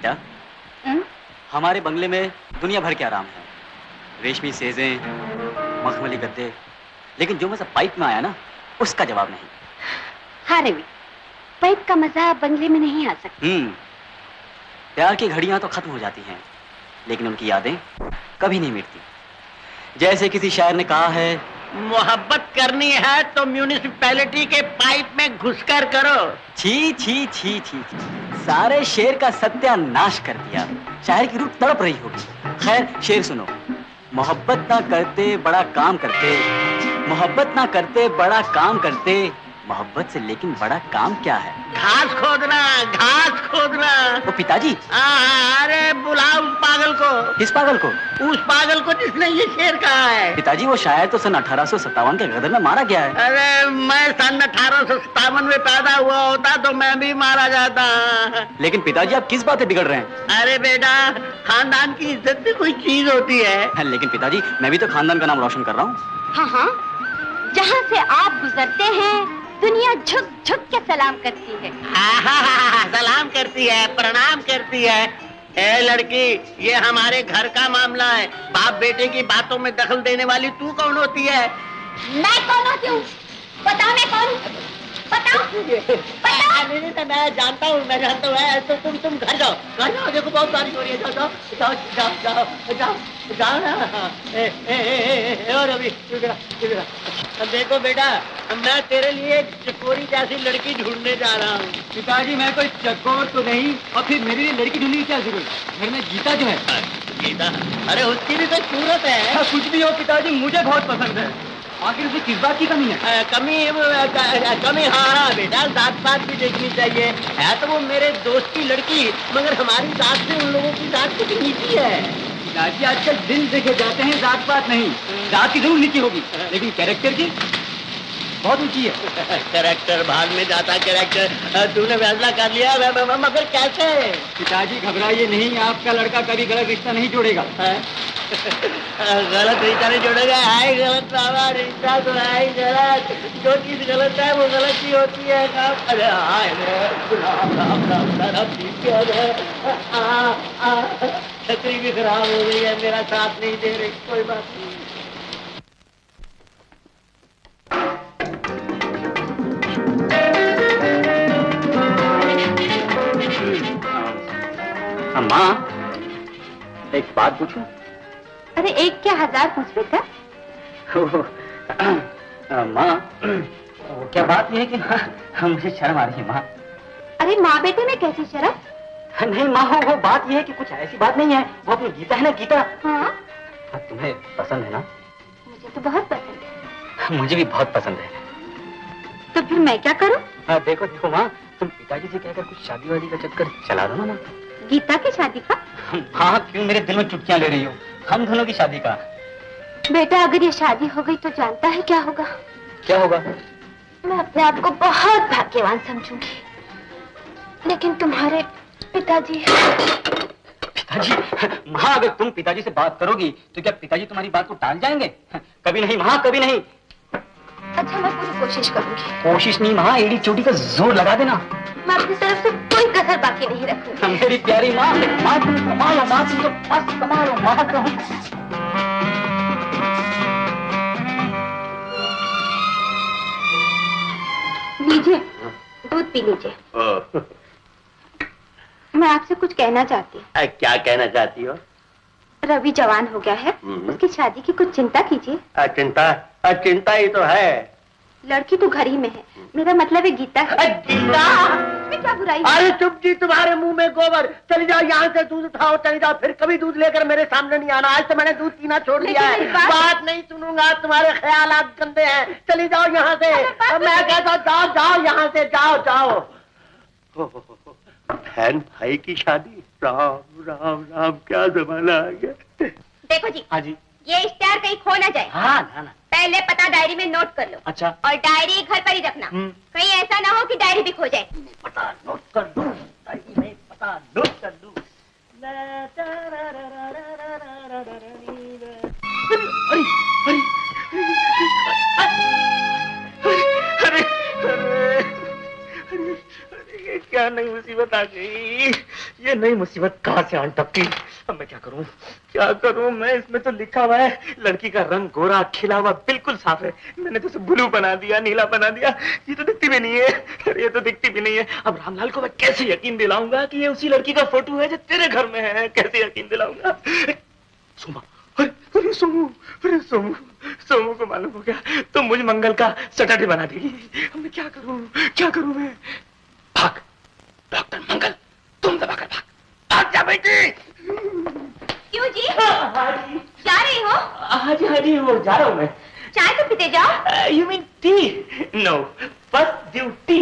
बेटा, हमारे बंगले में दुनिया भर के आराम है, रेशमी सेजें, मखमली गद्दे, लेकिन जो मजा पाइप में आया ना, उसका जवाब नहीं। हाँ रवि, पाइप का मजा बंगले में नहीं आ सकता। प्यार की घड़ियां तो खत्म हो जाती हैं, लेकिन उनकी यादें कभी नहीं मिटती। जैसे किसी शायर ने कहा है, मोहब्बत करनी है तो म्यूनिसिपैलिटी के पाइप में घुसकर करो। छी छी छी छी, सारे शेर का सत्यानाश कर दिया। शायर की रूह तड़प रही होगी। खैर, शेर सुनो। मोहब्बत ना करते बड़ा काम करते, मोहब्बत ना करते बड़ा काम करते, मोहब्बत से लेकिन बड़ा काम क्या है? घास खोदना, घास खोदना। वो पिताजी, अरे बुलाओ उस पागल को। किस पागल को? उस पागल को जिसने ये शेर कहा है। पिताजी, वो शायर तो सन 1857 के गदर में मारा गया है। अरे मैं सन 1857 में पैदा हुआ होता तो मैं भी मारा जाता। लेकिन पिताजी, आप किस बात से बिगड़ रहे हैं? अरे बेटा, खानदान की इज्जत भी कोई चीज होती है। लेकिन पिताजी, मैं भी तो खानदान का नाम रोशन कर रहा हूँ। हाँ हाँ, जहाँ से आप गुजरते हैं दुनिया झुक झुक के सलाम करती है। सलाम करती है, प्रणाम करती है। ए लड़की, ये हमारे घर का मामला है। बाप बेटे की बातों में दखल देने वाली तू कौन होती है? मैं कौन होती हूँ? बताओ मैं कौन? बताओ। मैं जानता हूँ, मैं जानता हूँ। तो तुम घर जाओ, घर जाओ। देखो बहुत बारिश हो रही है। जाओ जाओ जाओ जाओ जाओ जाओ जाओ ना। और अभी देखो बेटा, मैं तेरे लिए चकोरी जैसी लड़की ढूंढने जा रहा हूँ। पिताजी, मैं कोई चकोर तो नहीं, और फिर मेरे लिए लड़की ढूंढने की क्या जरूरत? घर में गीता जो है। गीता? अरे उसकी भी तो सूरत है। कुछ भी हो पिताजी, मुझे बहुत पसंद है। आखिर उसे किस बात की कमी है? कमी हाँ बेटा, जात पात भी देखनी चाहिए। है तो वो मेरे दोस्त की लड़की, मगर हमारी जात से उन लोगों की जात कुछ नीची है। पिताजी, आजकल दिल देखे जाते हैं, जात पात नहीं। जात की जरूर नीची होगी, लेकिन कैरेक्टर की बहुत ऊंची है। कैरेक्टर भाग में जाता। कैरेक्टर तूने फैसला कर लिया, मगर कैसे? पिताजी, घबराइए नहीं, आपका लड़का कभी गलत रिश्ता नहीं जोड़ेगा। गलत रिश्ता नहीं जोड़ेगा? है गलत बाबा, रिश्ता तो है ही गलत। जो चीज गलत है वो गलत ही होती है। अरे छतरी भी खराब हो गई है, मेरा साथ नहीं दे रही। कोई बात नहीं। माँ, एक बात पूछूं? अरे एक क्या, हजार पूछ बेटा। माँ, क्या बात यह है कि मुझे शर्म आ रही है माँ। अरे माँ बेटे में कैसी शर्म? नहीं माँ, वो बात यह है कि कुछ ऐसी बात नहीं है। वो अपनी गीता है ना, गीता। हाँ? तुम्हें पसंद है ना? मुझे तो बहुत पसंद है। मुझे भी बहुत पसंद है। तो फिर मैं क्या करूँ? देखो देखो माँ, तुम पिताजी से कहकर कुछ शादी वादी का चक्कर चला दो ना माँ। गीता की शादी का? हाँ, क्यों मेरे दिल में चुटकियां ले रही हो? हम दोनों की शादी का। बेटा, अगर ये शादी हो गई तो जानता है क्या होगा? क्या होगा? मैं अपने आप को बहुत भाग्यवान समझूंगी, लेकिन तुम्हारे पिताजी माँ, अगर तुम पिताजी से बात करोगी तो क्या पिताजी तुम्हारी बात को टाल जाएंगे? कभी नहीं माँ, कभी नहीं। अच्छा, मैं पूरी कोशिश करूंगी। कोशिश नहीं माँ, एड़ी चोटी का जोर लगा देना। मैं अपनी तरफ से कोई कसर बाकी नहीं रखूंगी। मेरी प्यारी माँ, माँ तुम कमाल हो, माँ तुम तो बस कमाल हो, माँ तुम। लीजिए, दूध पी लीजिए। मैं आपसे कुछ कहना चाहती हूँ। क्या कहना चाहती हो? रवि जवान हो गया है, उसकी शादी की कुछ चिंता कीजिए। चिंता ही तो है। लड़की तो घर ही में है, मेरा मतलब है गीता। गीता? इसमें क्या बुराई? अरे चुप जी, तुम्हारे मुंह में गोबर। चली जाओ यहाँ से, दूध उठाओ, चली जाओ। फिर कभी दूध लेकर मेरे सामने नहीं आना। आज तो मैंने दूध पीना छोड़ दिया है। बात नहीं सुनूंगा, तुम्हारे ख्यालात गंदे हैं। चली जाओ यहाँ से। मैं कहता हूँ जाओ जाओ यहाँ से, जाओ जाओ। बहन भाई की शादी, राम राम राम, क्या जमाना आ गया। देखो जी। हाँ जी। ये इश्तेहार कहीं खो ना जाए। हाँ ना। पहले पता डायरी में नोट कर लो। अच्छा। और डायरी घर पर ही रखना। कहीं ऐसा ना हो कि डायरी भी खो जाए। पता नोट कर लूं, डायरी में पता नोट कर लूं। अरे क्या नई मुसीबत आ गई। ये नई मुसीबत कहाँ से आन टपकी। अब मैं क्या करूं मैं? इसमें तो लिखा हुआ है लड़की का रंग गोरा खिला हुआ बिल्कुल साफ है। मैंने तो उसे ब्लू बना दिया, नीला बना दिया। ये तो दिखती भी नहीं है, ये तो दिखती भी नहीं है। अब रामलाल को मैं कैसे यकीन दिलाऊंगा कि ये उसी लड़की का फोटो है जो तेरे घर में है? कैसे यकीन दिलाऊंगा? सोमा, अरे सोमू को मालूम हो गया तो मुझे मंगल का सैटरडे बना देगी। अब मैं क्या करूं मैं? भाग डॉक्टर मंगल, तुम दबाकर भाग जा बेटी। क्यों जी? हाजी जा रही हो? हाजी वो जा रहा हूं मैं। चाय तो पीते जाओ। You mean tea? No, first duty.